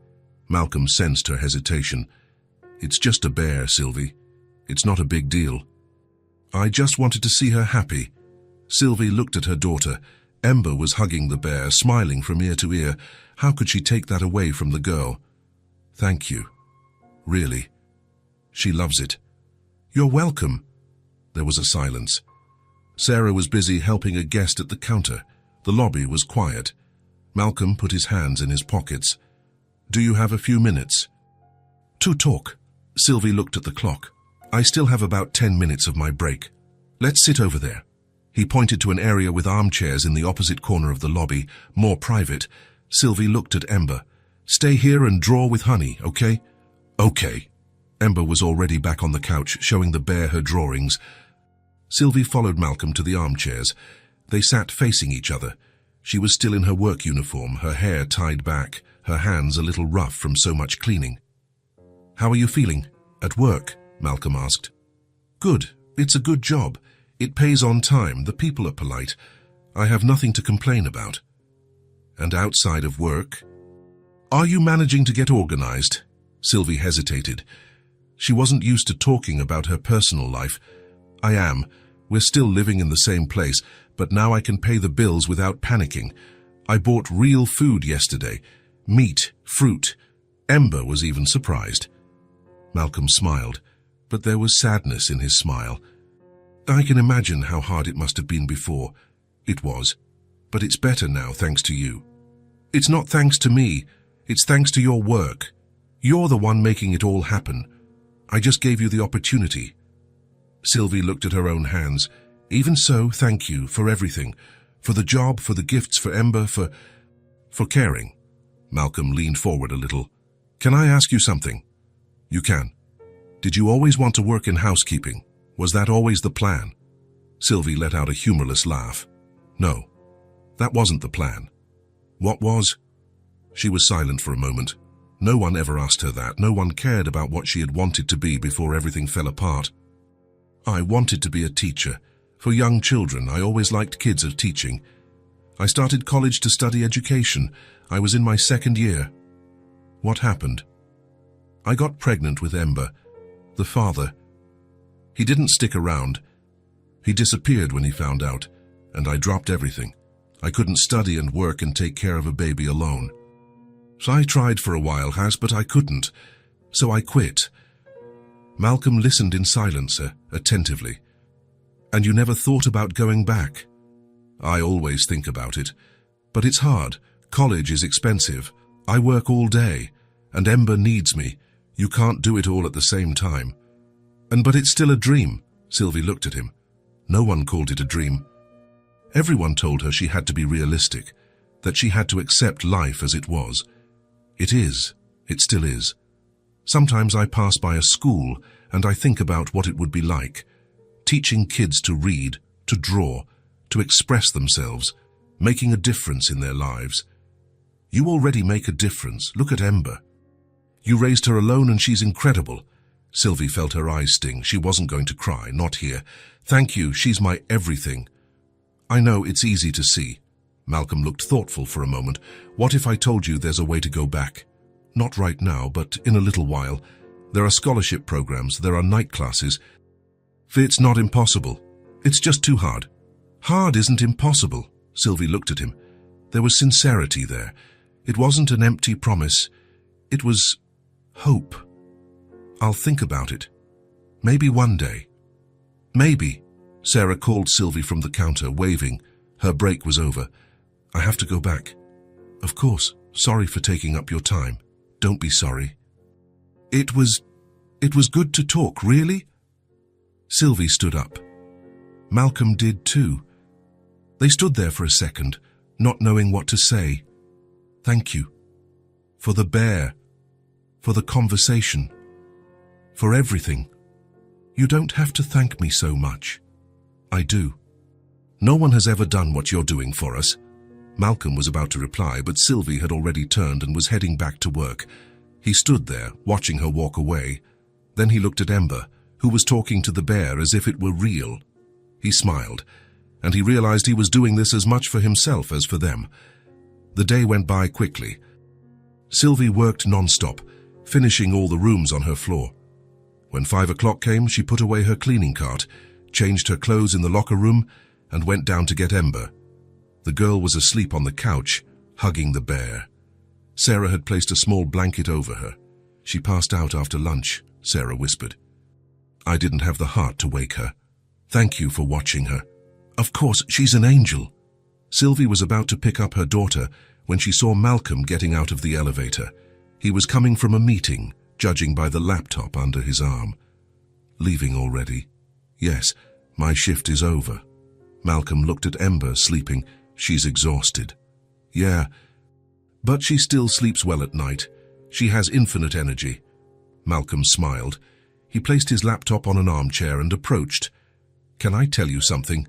Malcolm sensed her hesitation. "It's just a bear, Sylvie. It's not a big deal." "I just wanted to see her happy." Sylvie looked at her daughter. Ember was hugging the bear, smiling from ear to ear. How could she take that away from the girl? "Thank you. Really. She loves it." "You're welcome." There was a silence. Sarah was busy helping a guest at the counter. The lobby was quiet. Malcolm put his hands in his pockets. "Do you have a few minutes?" "To talk." Sylvie looked at the clock. "I still have about 10 minutes of my break. Let's sit over there." He pointed to an area with armchairs in the opposite corner of the lobby, more private. Sylvie looked at Ember. "Stay here and draw with Honey, okay?" "Okay." Ember was already back on the couch, showing the bear her drawings. Sylvie followed Malcolm to the armchairs. They sat facing each other. She was still in her work uniform, her hair tied back, her hands a little rough from so much cleaning. "How are you feeling? At work?" Malcolm asked. "Good. It's a good job. It pays on time. The people are polite. I have nothing to complain about." "And outside of work?" "Are you managing to get organized?" Sylvie hesitated. She wasn't used to talking about her personal life. "I am. We're still living in the same place, but now I can pay the bills without panicking. I bought real food yesterday. Meat, fruit. Ember was even surprised." Malcolm smiled, but there was sadness in his smile. "I can imagine how hard it must have been before." "It was. But it's better now, thanks to you." "It's not thanks to me. It's thanks to your work. You're the one making it all happen. I just gave you the opportunity." Sylvie looked at her own hands. "Even so, thank you for everything. For the job, for the gifts, for Ember, for caring." Malcolm leaned forward a little. "Can I ask you something?" "You can." "Did you always want to work in housekeeping? Was that always the plan?" Sylvie let out a humorless laugh. "No, that wasn't the plan." "What was?" She was silent for a moment. No one ever asked her that. No one cared about what she had wanted to be before everything fell apart. "I wanted to be a teacher. For young children, I always liked kids of teaching. I started college to study education. I was in my second year." "What happened?" "I got pregnant with Ember. The father. He didn't stick around. He disappeared when he found out, and I dropped everything. I couldn't study and work and take care of a baby alone. So I tried for a while, but I couldn't. So I quit." Malcolm listened in silence, attentively. "And you never thought about going back?" "I always think about it. But it's hard. College is expensive. I work all day. And Ember needs me. You can't do it all at the same time." But it's still a dream." Sylvie looked at him. No one called it a dream. Everyone told her she had to be realistic, that she had to accept life as it was. It is. It still is. Sometimes I pass by a school and I think about what it would be like, teaching kids to read, to draw, to express themselves, making a difference in their lives. You already make a difference. Look at Ember. You raised her alone and she's incredible. Sylvie felt her eyes sting. She wasn't going to cry, not here. "Thank you, she's my everything." "I know, it's easy to see." Malcolm looked thoughtful for a moment. "What if I told you there's a way to go back? Not right now, but in a little while. There are scholarship programs, there are night classes. It's not impossible. It's just too hard." "Hard isn't impossible." Sylvie looked at him. There was sincerity there. It wasn't an empty promise. It was hope. "I'll think about it. Maybe one day." "Maybe." Sarah called Sylvie from the counter, waving. Her break was over. "I have to go back." "Of course. Sorry for taking up your time." "Don't be sorry." It was good to talk, really?" Sylvie stood up. Malcolm did too. They stood there for a second, not knowing what to say. "Thank you. For the bear. For the conversation. For everything. You don't have to thank me so much." "I do. No one has ever done what you're doing for us." Malcolm was about to reply, but Sylvie had already turned and was heading back to work. He stood there, watching her walk away. Then he looked at Ember, who was talking to the bear as if it were real. He smiled, and he realized he was doing this as much for himself as for them. The day went by quickly. Sylvie worked non-stop, finishing all the rooms on her floor. When 5 o'clock came, she put away her cleaning cart, changed her clothes in the locker room, and went down to get Ember. The girl was asleep on the couch, hugging the bear. Sarah had placed a small blanket over her. She passed out after lunch, Sarah whispered. "I didn't have the heart to wake her. Thank you for watching her." "Of course, she's an angel." Sylvie was about to pick up her daughter when she saw Malcolm getting out of the elevator. He was coming from a meeting, judging by the laptop under his arm. "Leaving already?" "Yes, my shift is over." Malcolm looked at Ember, sleeping. "She's exhausted." "Yeah, but she still sleeps well at night. She has infinite energy." Malcolm smiled. He placed his laptop on an armchair and approached. Can I tell you something?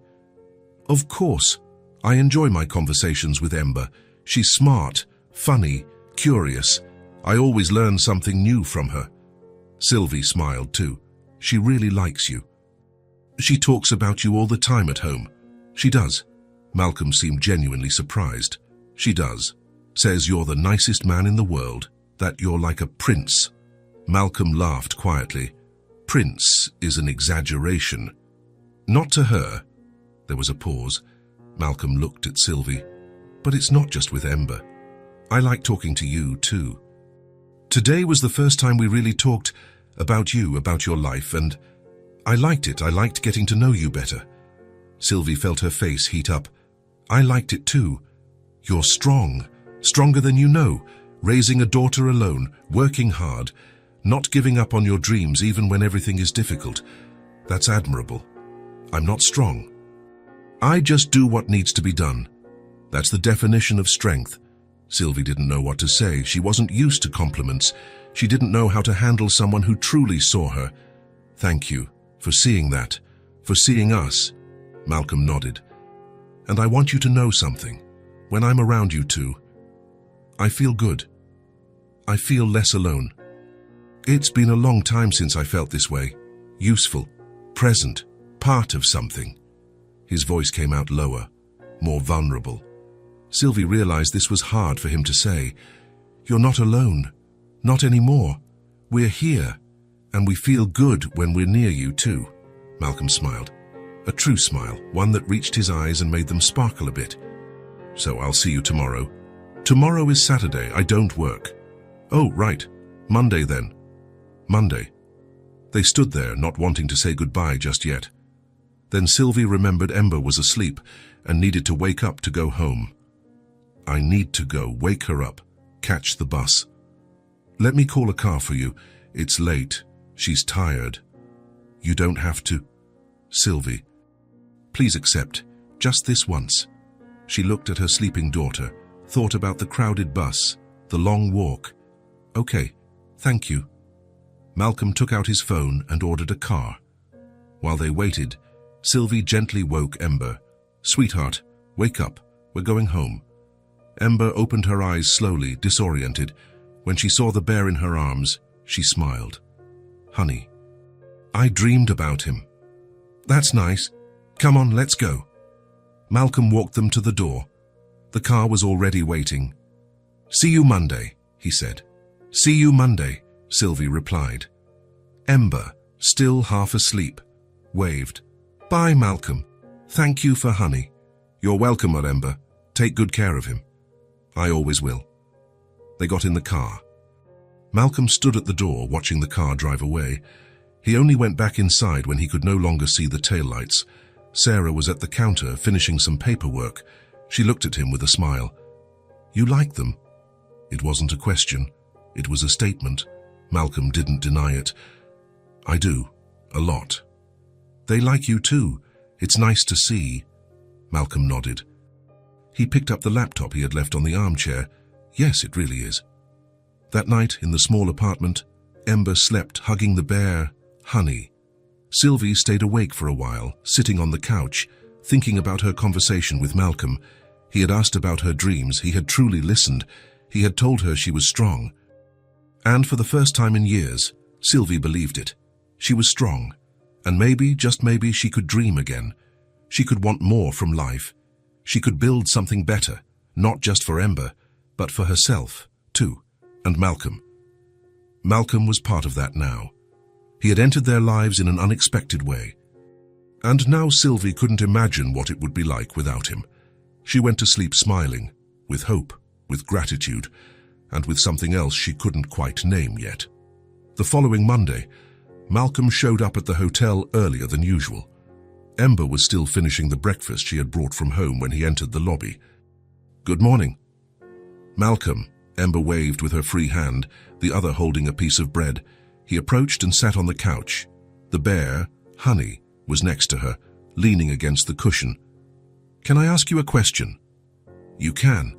Of course. I enjoy my conversations with Ember. She's smart, funny, curious. I always learn something new from her. Sylvie smiled too. She really likes you. She talks about you all the time at home. She does. Malcolm seemed genuinely surprised. She does. Says you're the nicest man in the world, that you're like a prince. Malcolm laughed quietly. Prince is an exaggeration. Not to her. There was a pause. Malcolm looked at Sylvie. But it's not just with Ember. I like talking to you too. Today was the first time we really talked about you, about your life, and I liked it. I liked getting to know you better. Sylvie felt her face heat up. I liked it too. You're strong, stronger than you know, raising a daughter alone, working hard, not giving up on your dreams even when everything is difficult. That's admirable. I'm not strong. I just do what needs to be done. That's the definition of strength. Sylvie didn't know what to say. She wasn't used to compliments. She didn't know how to handle someone who truly saw her. Thank you for seeing that, for seeing us. Malcolm nodded. And I want you to know something. When I'm around you two, I feel good. I feel less alone. It's been a long time since I felt this way. Useful, present, part of something. His voice came out lower, more vulnerable. Sylvie realized this was hard for him to say. You're not alone. Not anymore. We're here, and we feel good when we're near you too. Malcolm smiled. A true smile, one that reached his eyes and made them sparkle a bit. So I'll see you tomorrow. Tomorrow is Saturday. I don't work. Oh, right. Monday then. Monday. They stood there, not wanting to say goodbye just yet. Then Sylvie remembered Ember was asleep and needed to wake up to go home. I need to go. Wake her up. Catch the bus. Let me call a car for you. It's late. She's tired. You don't have to. Sylvie. Please accept. Just this once. She looked at her sleeping daughter, thought about the crowded bus, the long walk. Okay, thank you. Malcolm took out his phone and ordered a car. While they waited, Sylvie gently woke Ember. Sweetheart, wake up. We're going home. Ember opened her eyes slowly, disoriented. When she saw the bear in her arms, she smiled. Honey, I dreamed about him. That's nice. Come on, let's go. Malcolm walked them to the door. The car was already waiting. See you Monday, he said. See you Monday, Sylvie replied. Ember, still half asleep, waved. Bye, Malcolm. Thank you for honey. You're welcome, Ember. Take good care of him. I always will. They got in the car. Malcolm stood at the door watching the car drive away. He only went back inside when he could no longer see the taillights. Sarah was at the counter finishing some paperwork. She looked at him with a smile. You like them? It wasn't a question. It was a statement. Malcolm didn't deny it. I do. A lot. They like you too. It's nice to see. Malcolm nodded. He picked up the laptop he had left on the armchair. Yes, it really is. That night, in the small apartment, Ember slept hugging the bear, Honey. Sylvie stayed awake for a while, sitting on the couch, thinking about her conversation with Malcolm. He had asked about her dreams. He had truly listened. He had told her she was strong. And for the first time in years, Sylvie believed it. She was strong. And maybe, just maybe, she could dream again. She could want more from life. She could build something better, not just for Ember, but for herself, too, and Malcolm. Malcolm was part of that now. He had entered their lives in an unexpected way. And now Sylvie couldn't imagine what it would be like without him. She went to sleep smiling, with hope, with gratitude, and with something else she couldn't quite name yet. The following Monday, Malcolm showed up at the hotel earlier than usual. Ember was still finishing the breakfast she had brought from home when he entered the lobby. Good morning. Malcolm, Ember waved with her free hand, the other holding a piece of bread. He approached and sat on the couch. The bear, Honey, was next to her, leaning against the cushion. Can I ask you a question? You can.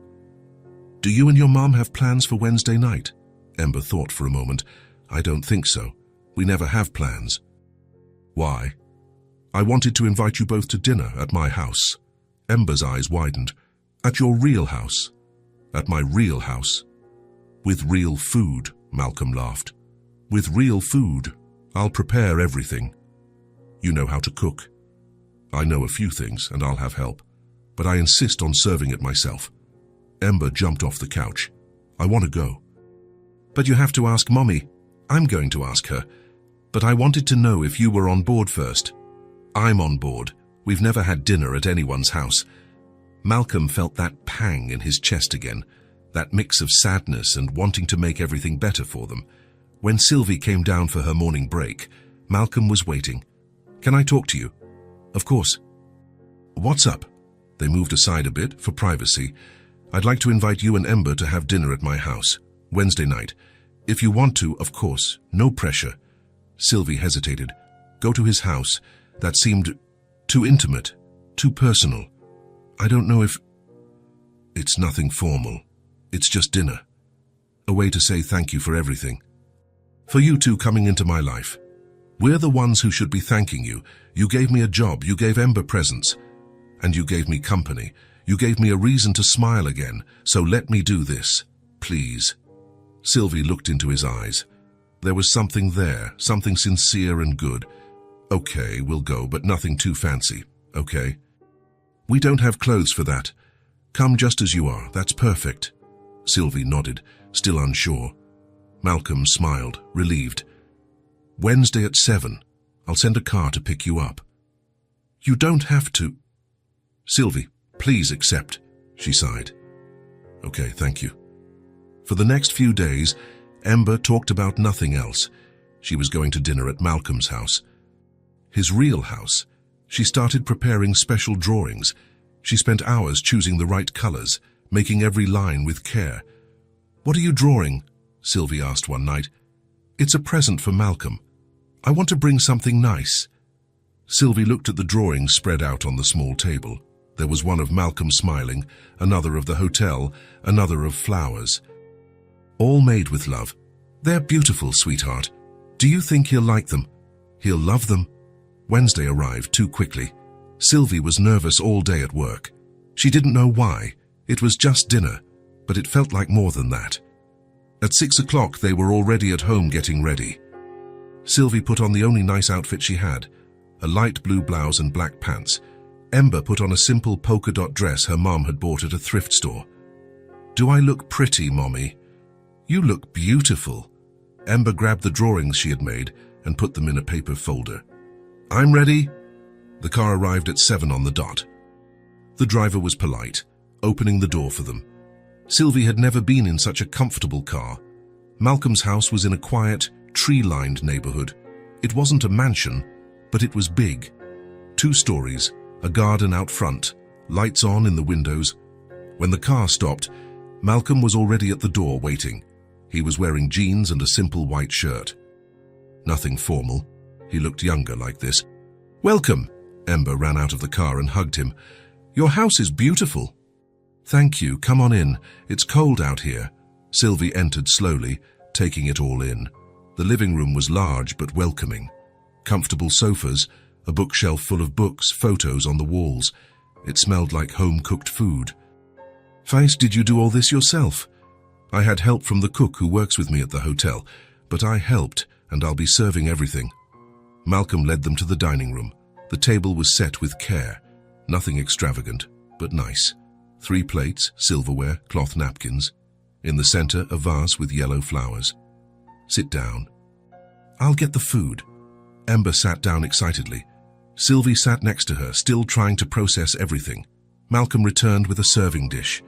Do you and your mom have plans for Wednesday night? Ember thought for a moment. I don't think so. We never have plans. Why? I wanted to invite you both to dinner at my house. Ember's eyes widened. At your real house? At my real house? With real food, Malcolm laughed. With real food. I'll prepare everything. You know how to cook. I know a few things, and I'll have help. But I insist on serving it myself. Ember jumped off the couch. I want to go. But you have to ask Mommy. I'm going to ask her. But I wanted to know if you were on board first. I'm on board. We've never had dinner at anyone's house. Malcolm felt that pang in his chest again, that mix of sadness and wanting to make everything better for them. When Sylvie came down for her morning break, Malcolm was waiting. Can I talk to you? Of course. What's up? They moved aside a bit for privacy. I'd like to invite you and Ember to have dinner at my house, Wednesday night. If you want to, of course, no pressure. Sylvie hesitated. Go to his house. That seemed too intimate, too personal. I don't know if... It's nothing formal. It's just dinner. A way to say thank you for everything. For you two coming into my life. We're the ones who should be thanking you. You gave me a job, you gave Ember presents. And you gave me company. You gave me a reason to smile again. So let me do this, please. Sylvie looked into his eyes. There was something there, something sincere and good. Okay, we'll go, but nothing too fancy, okay? We don't have clothes for that. Come just as you are, that's perfect. Sylvie nodded, still unsure. Malcolm smiled, relieved. Wednesday at 7. I'll send a car to pick you up. You don't have to. Sylvie, please accept, she sighed. Okay, thank you. For the next few days, Ember talked about nothing else. She was going to dinner at Malcolm's house. His real house. She started preparing special drawings. She spent hours choosing the right colors, making every line with care. What are you drawing? Sylvie asked one night. It's a present for Malcolm. I want to bring something nice. Sylvie looked at the drawings spread out on the small table. There was one of Malcolm smiling, another of the hotel, another of flowers. All made with love. They're beautiful, sweetheart. Do you think he'll like them? He'll love them. Wednesday arrived too quickly. Sylvie was nervous all day at work. She didn't know why. It was just dinner, but it felt like more than that. At 6 o'clock, they were already at home getting ready. Sylvie put on the only nice outfit she had, a light blue blouse and black pants. Ember put on a simple polka dot dress her mom had bought at a thrift store. Do I look pretty, Mommy? You look beautiful. Ember grabbed the drawings she had made and put them in a paper folder. I'm ready. The car arrived at 7 on the dot. The driver was polite, opening the door for them. Sylvie had never been in such a comfortable car. Malcolm's house was in a quiet, tree-lined neighborhood. It wasn't a mansion, but it was big. 2 stories, a garden out front, lights on in the windows. When the car stopped, Malcolm was already at the door waiting. He was wearing jeans and a simple white shirt. Nothing formal. He looked younger like this. Welcome! Ember ran out of the car and hugged him. Your house is beautiful. Thank you. Come on in. It's cold out here. Sylvie entered slowly, taking it all in. The living room was large but welcoming. Comfortable sofas, a bookshelf full of books, photos on the walls. It smelled like home-cooked food. Faith, did you do all this yourself? I had help from the cook who works with me at the hotel, but I helped, and I'll be serving everything. Malcolm led them to the dining room. The table was set with care. Nothing extravagant, but nice. 3 plates, silverware, cloth napkins. In the center, a vase with yellow flowers. Sit down. I'll get the food. Ember sat down excitedly. Sylvie sat next to her, still trying to process everything. Malcolm returned with a serving dish.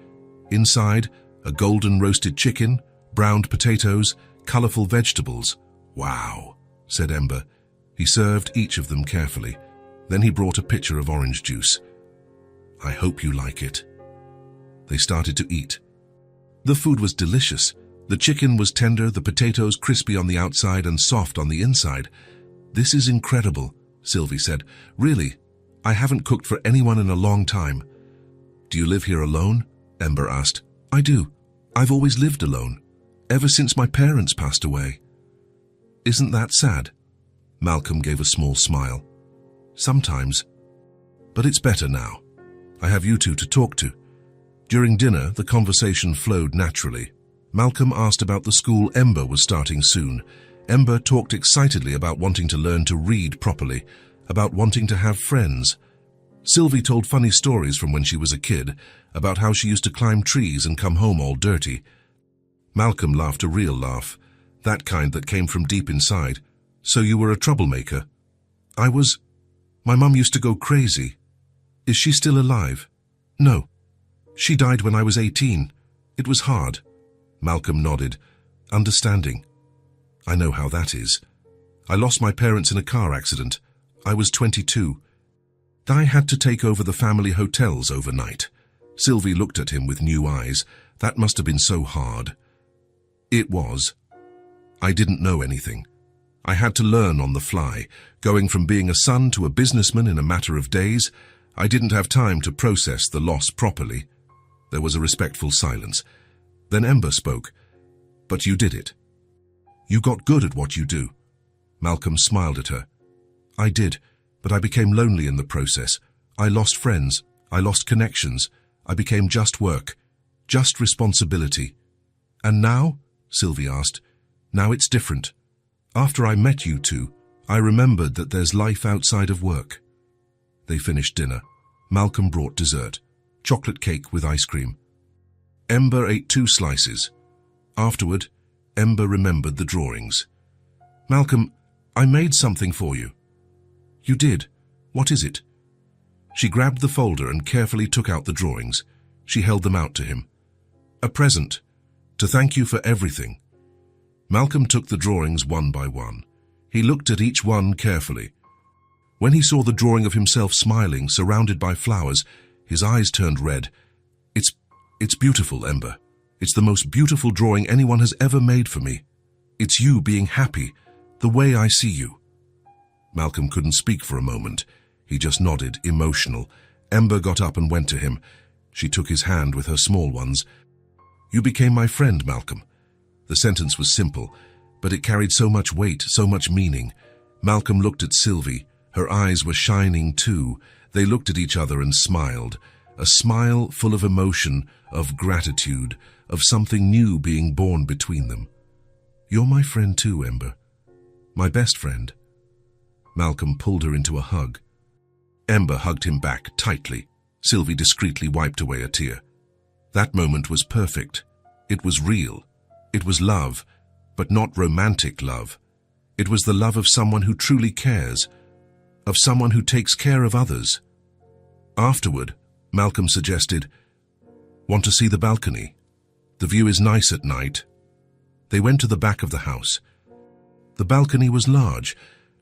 Inside, a golden roasted chicken, browned potatoes, colorful vegetables. Wow, said Ember. He served each of them carefully. Then he brought a pitcher of orange juice. I hope you like it. They started to eat. The food was delicious. The chicken was tender, the potatoes crispy on the outside and soft on the inside. This is incredible, Sylvie said. Really, I haven't cooked for anyone in a long time. Do you live here alone? Ember asked. I do. I've always lived alone, ever since my parents passed away. Isn't that sad? Malcolm gave a small smile. Sometimes. But it's better now. I have you two to talk to. During dinner, the conversation flowed naturally. Malcolm asked about the school Ember was starting soon. Ember talked excitedly about wanting to learn to read properly, about wanting to have friends. Sylvie told funny stories from when she was a kid, about how she used to climb trees and come home all dirty. Malcolm laughed a real laugh, that kind that came from deep inside. So you were a troublemaker? I was. My mum used to go crazy. Is she still alive? No. She died when I was 18. It was hard. Malcolm nodded, understanding. I know how that is. I lost my parents in a car accident. I was 22. I had to take over the family hotels overnight. Sylvie looked at him with new eyes. That must have been so hard. It was. I didn't know anything. I had to learn on the fly, going from being a son to a businessman in a matter of days. I didn't have time to process the loss properly. There was a respectful silence. Then Ember spoke. But you did it. You got good at what you do. Malcolm smiled at her. I did, but I became lonely in the process. I lost friends. I lost connections. I became just work, just responsibility. And now? Sylvie asked. Now it's different. After I met you two, I remembered that there's life outside of work. They finished dinner. Malcolm brought dessert, chocolate cake with ice cream. Ember ate 2 slices. Afterward, Ember remembered the drawings. Malcolm, I made something for you. You did. What is it? She grabbed the folder and carefully took out the drawings. She held them out to him. A present, to thank you for everything. Malcolm took the drawings one by one. He looked at each one carefully. When he saw the drawing of himself smiling, surrounded by flowers, his eyes turned red. It's beautiful, Ember. It's the most beautiful drawing anyone has ever made for me. It's you being happy, the way I see you. Malcolm couldn't speak for a moment. He just nodded, emotional. Ember got up and went to him. She took his hand with her small ones. You became my friend, Malcolm. The sentence was simple, but it carried so much weight, so much meaning. Malcolm looked at Sylvie. Her eyes were shining too. They looked at each other and smiled. A smile full of emotion, of gratitude, of something new being born between them. You're my friend too, Ember. My best friend. Malcolm pulled her into a hug. Ember hugged him back tightly. Sylvie discreetly wiped away a tear. That moment was perfect. It was real. It was love, but not romantic love. It was the love of someone who truly cares, of someone who takes care of others. Afterward, Malcolm suggested, Want to see the balcony? The view is nice at night. They went to the back of the house. The balcony was large,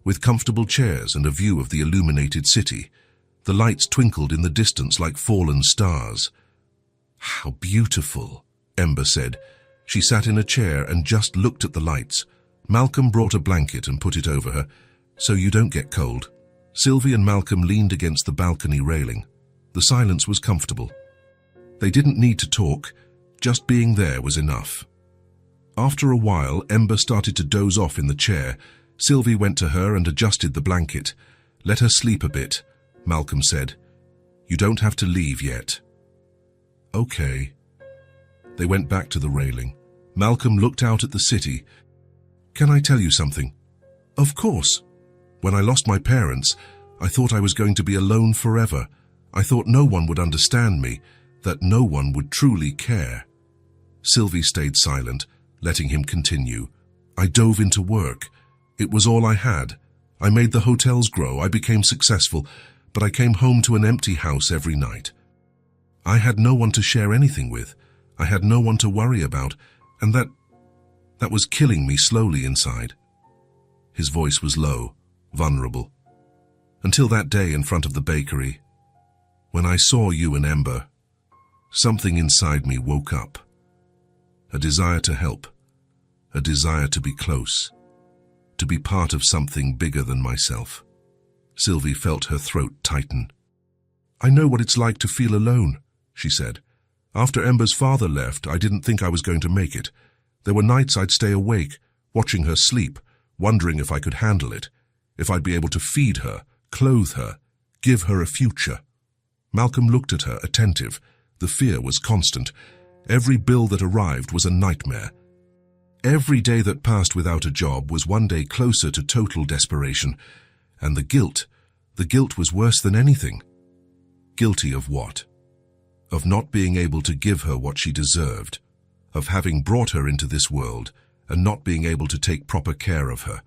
with comfortable chairs and a view of the illuminated city. The lights twinkled in the distance like fallen stars. How beautiful, Ember said. She sat in a chair and just looked at the lights. Malcolm brought a blanket and put it over her, so you don't get cold. Sylvie and Malcolm leaned against the balcony railing. The silence was comfortable. They didn't need to talk, just being there was enough. After a while, Ember started to doze off in the chair. Sylvie went to her and adjusted the blanket. Let her sleep a bit, Malcolm said. You don't have to leave yet. Okay. They went back to the railing. Malcolm looked out at the city. Can I tell you something? Of course. When I lost my parents, I thought I was going to be alone forever. I thought no one would understand me, that no one would truly care. Sylvie stayed silent, letting him continue. I dove into work. It was all I had. I made the hotels grow. I became successful, but I came home to an empty house every night. I had no one to share anything with. I had no one to worry about, and that was killing me slowly inside. His voice was low, vulnerable. Until that day in front of the bakery, when I saw you and Ember, something inside me woke up. A desire to help, a desire to be close, to be part of something bigger than myself. Sylvie felt her throat tighten. I know what it's like to feel alone, she said. After Ember's father left, I didn't think I was going to make it. There were nights I'd stay awake, watching her sleep, wondering if I could handle it, if I'd be able to feed her, clothe her, give her a future. Malcolm looked at her, attentive. The fear was constant. Every bill that arrived was a nightmare. Every day that passed without a job was one day closer to total desperation. And the guilt was worse than anything. Guilty of what? Of not being able to give her what she deserved. Of having brought her into this world and not being able to take proper care of her.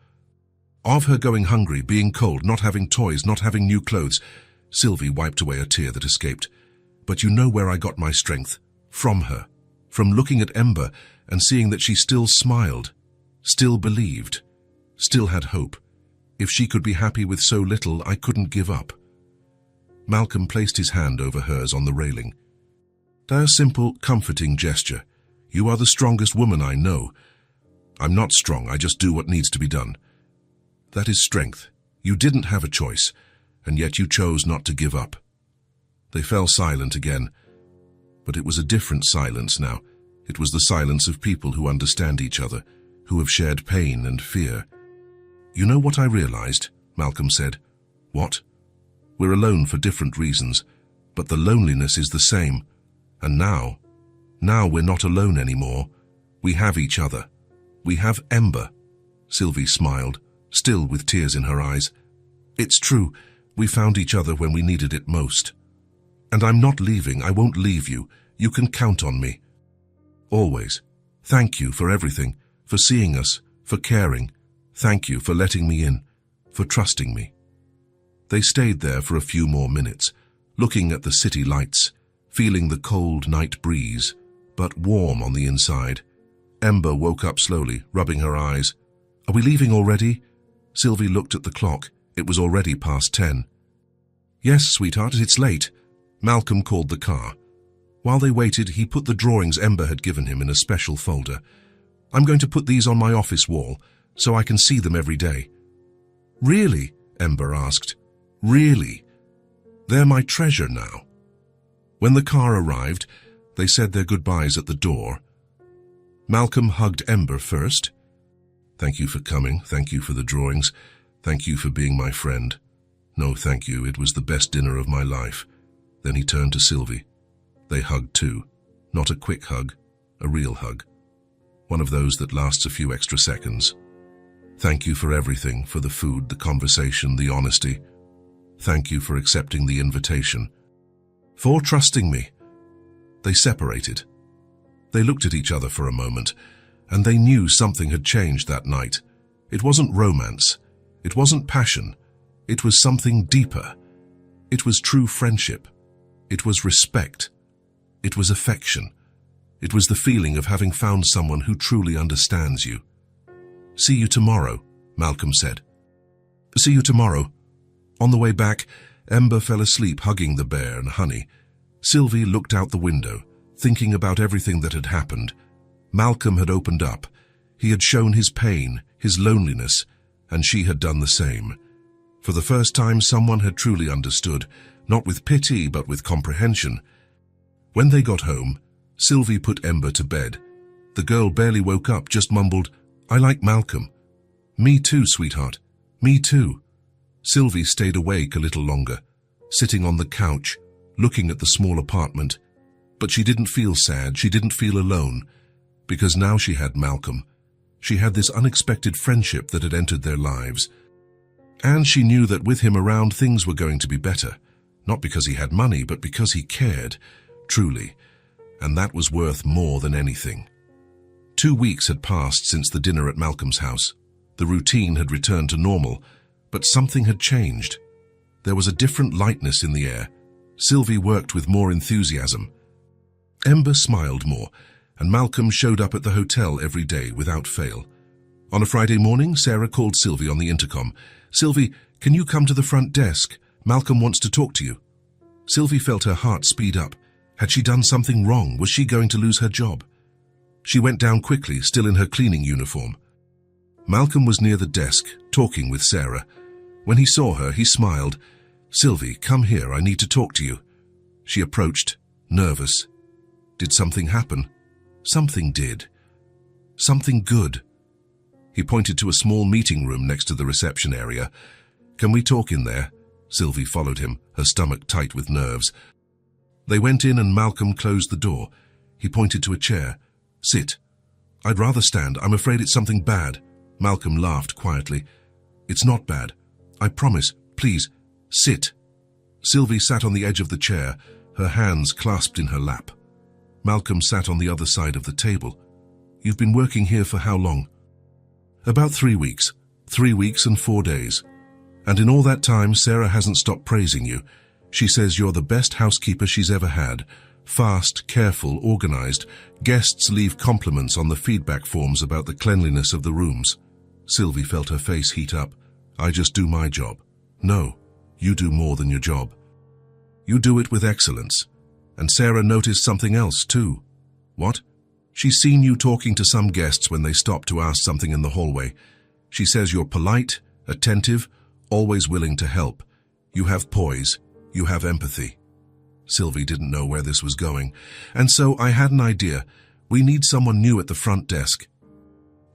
Of her going hungry, being cold, not having toys, not having new clothes. Sylvie wiped away a tear that escaped. But you know where I got my strength? From her. From looking at Ember and seeing that she still smiled, still believed, still had hope. If she could be happy with so little, I couldn't give up. Malcolm placed his hand over hers on the railing. A simple, comforting gesture. You are the strongest woman I know. I'm not strong, I just do what needs to be done. That is strength. You didn't have a choice, and yet you chose not to give up. They fell silent again, but it was a different silence now. It was the silence of people who understand each other, who have shared pain and fear. You know what I realized? Malcolm said. What? We're alone for different reasons, but the loneliness is the same. And now we're not alone anymore. We have each other. We have Ember. Sylvie smiled, still with tears in her eyes. It's true, we found each other when we needed it most. And I'm not leaving, I won't leave you. You can count on me. Always. Thank you for everything, for seeing us, for caring. Thank you for letting me in, for trusting me. They stayed there for a few more minutes, looking at the city lights, feeling the cold night breeze, but warm on the inside. Ember woke up slowly, rubbing her eyes. Are we leaving already? Sylvie looked at the clock. It was already past 10. Yes, sweetheart, it's late. Malcolm called the car. While they waited, he put the drawings Ember had given him in a special folder. I'm going to put these on my office wall, so I can see them every day. Really? Ember asked. Really? They're my treasure now. When the car arrived, they said their goodbyes at the door. Malcolm hugged Ember first. Thank you for coming. Thank you for the drawings. Thank you for being my friend. No, thank you. It was the best dinner of my life. Then he turned to Sylvie. They hugged too. Not a quick hug, a real hug. One of those that lasts a few extra seconds. Thank you for everything, for the food, the conversation, the honesty. Thank you for accepting the invitation. For trusting me. They separated. They looked at each other for a moment, and they knew something had changed that night. It wasn't romance. It wasn't passion. It was something deeper. It was true friendship. It was respect. It was affection. It was the feeling of having found someone who truly understands you. See you tomorrow, Malcolm said. See you tomorrow. On the way back, Ember fell asleep hugging the bear and Honey. Sylvie looked out the window, thinking about everything that had happened. Malcolm had opened up. He had shown his pain, his loneliness, and she had done the same. For the first time, someone had truly understood, not with pity but with comprehension. When they got home, Sylvie put Ember to bed. The girl barely woke up, just mumbled, I like Malcolm. Me too, sweetheart. Me too. Sylvie stayed awake a little longer, sitting on the couch, looking at the small apartment. But she didn't feel sad, she didn't feel alone, because now she had Malcolm. She had this unexpected friendship that had entered their lives. And she knew that with him around, things were going to be better. Not because he had money, but because he cared, truly. And that was worth more than anything. 2 weeks had passed since the dinner at Malcolm's house. The routine had returned to normal, but something had changed. There was a different lightness in the air. Sylvie worked with more enthusiasm. Ember smiled more, and Malcolm showed up at the hotel every day without fail. On a Friday morning, Sarah called Sylvie on the intercom. Sylvie, can you come to the front desk? Malcolm wants to talk to you. Sylvie felt her heart speed up. Had she done something wrong? Was she going to lose her job? She went down quickly, still in her cleaning uniform. Malcolm was near the desk, talking with Sarah. When he saw her, he smiled. Sylvie, come here, I need to talk to you. She approached, nervous. Did something happen? Something did. Something good. He pointed to a small meeting room next to the reception area. Can we talk in there? Sylvie followed him, her stomach tight with nerves. They went in and Malcolm closed the door. He pointed to a chair. "Sit." "I'd rather stand. I'm afraid it's something bad." Malcolm laughed quietly. "It's not bad. I promise. Please, sit." Sylvie sat on the edge of the chair, her hands clasped in her lap. Malcolm sat on the other side of the table. "You've been working here for how long?" "About 3 weeks. 3 weeks and 4 days. And in all that time, Sarah hasn't stopped praising you. She says you're the best housekeeper she's ever had. Fast, careful, organized. Guests leave compliments on the feedback forms about the cleanliness of the rooms." Sylvie felt her face heat up. "I just do my job." "No, you do more than your job. You do it with excellence." And Sarah noticed something else too. "What?" "She's seen you talking to some guests when they stop to ask something in the hallway. She says you're polite, attentive, always willing to help. You have poise. You have empathy." Sylvie didn't know where this was going. "And so I had an idea. We need someone new at the front desk.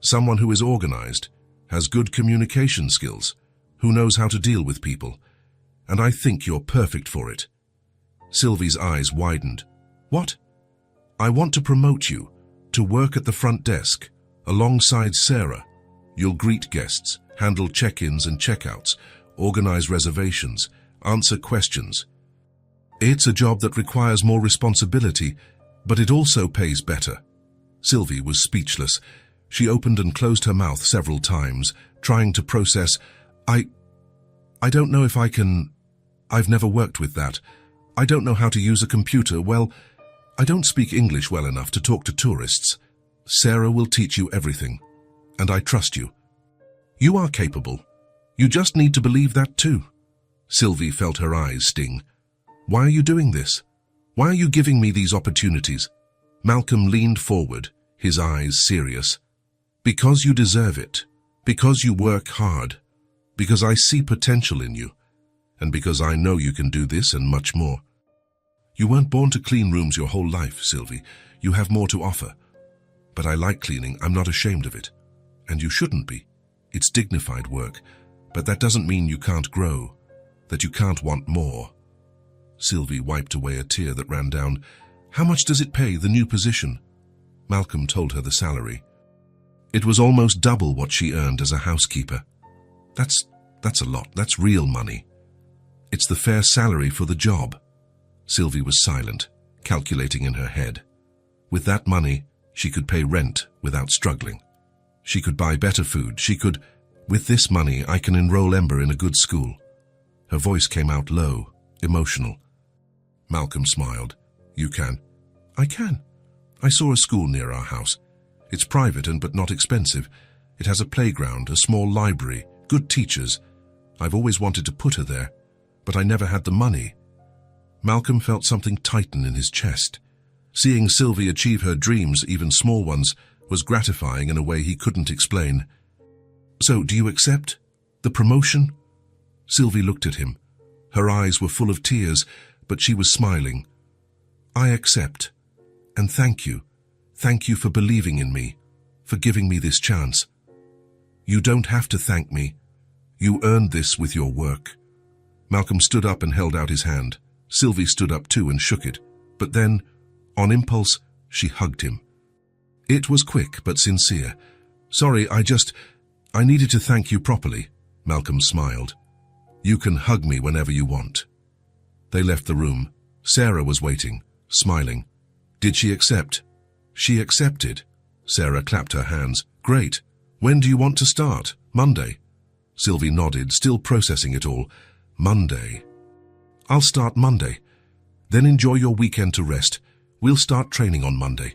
Someone who is organized, has good communication skills, who knows how to deal with people. And I think you're perfect for it." Sylvie's eyes widened. "What?" "I want to promote you to work at the front desk, alongside Sarah. You'll greet guests, handle check-ins and check-outs, organize reservations, answer questions. It's a job that requires more responsibility, but it also pays better." Sylvie was speechless. She opened and closed her mouth several times, trying to process, I don't know if I can. I've never worked with that. I don't know how to use a computer. Well, I don't speak English well enough to talk to tourists. Sarah will teach you everything, and I trust you. You are capable. You just need to believe that too." Sylvie felt her eyes sting. "Why are you doing this? Why are you giving me these opportunities?" Malcolm leaned forward, his eyes serious. "Because you deserve it. Because you work hard. Because I see potential in you. And because I know you can do this and much more. You weren't born to clean rooms your whole life, Sylvie. You have more to offer. But I like cleaning. I'm not ashamed of it. And you shouldn't be. It's dignified work. But that doesn't mean you can't grow, that you can't want more." Sylvie wiped away a tear that ran down. "How much does it pay, the new position?" Malcolm told her the salary. It was almost double what she earned as a housekeeper. That's a lot. That's real money. It's the fair salary for the job." Sylvie was silent, calculating in her head. With that money, she could pay rent without struggling. She could buy better food. With this money, I can enroll Ember in a good school." Her voice came out low, emotional. Malcolm smiled. "You can." "I can. I saw a school near our house. It's private but not expensive. It has a playground, a small library, good teachers. I've always wanted to put her there, but I never had the money." Malcolm felt something tighten in his chest. Seeing Sylvie achieve her dreams, even small ones, was gratifying in a way he couldn't explain. "So, do you accept? The promotion?" Sylvie looked at him. Her eyes were full of tears, but she was smiling. "I accept. And thank you. Thank you for believing in me, for giving me this chance." "You don't have to thank me. You earned this with your work." Malcolm stood up and held out his hand. Sylvie stood up too and shook it. But then, on impulse, she hugged him. It was quick but sincere. "Sorry, I needed to thank you properly." Malcolm smiled. "You can hug me whenever you want." They left the room. Sarah was waiting, smiling. Did she accept? She accepted. Sarah clapped her hands. "Great. When do you want to start? Monday?" Sylvie nodded, still processing it all. "Monday. I'll start Monday. Then enjoy your weekend to rest. We'll start training on Monday."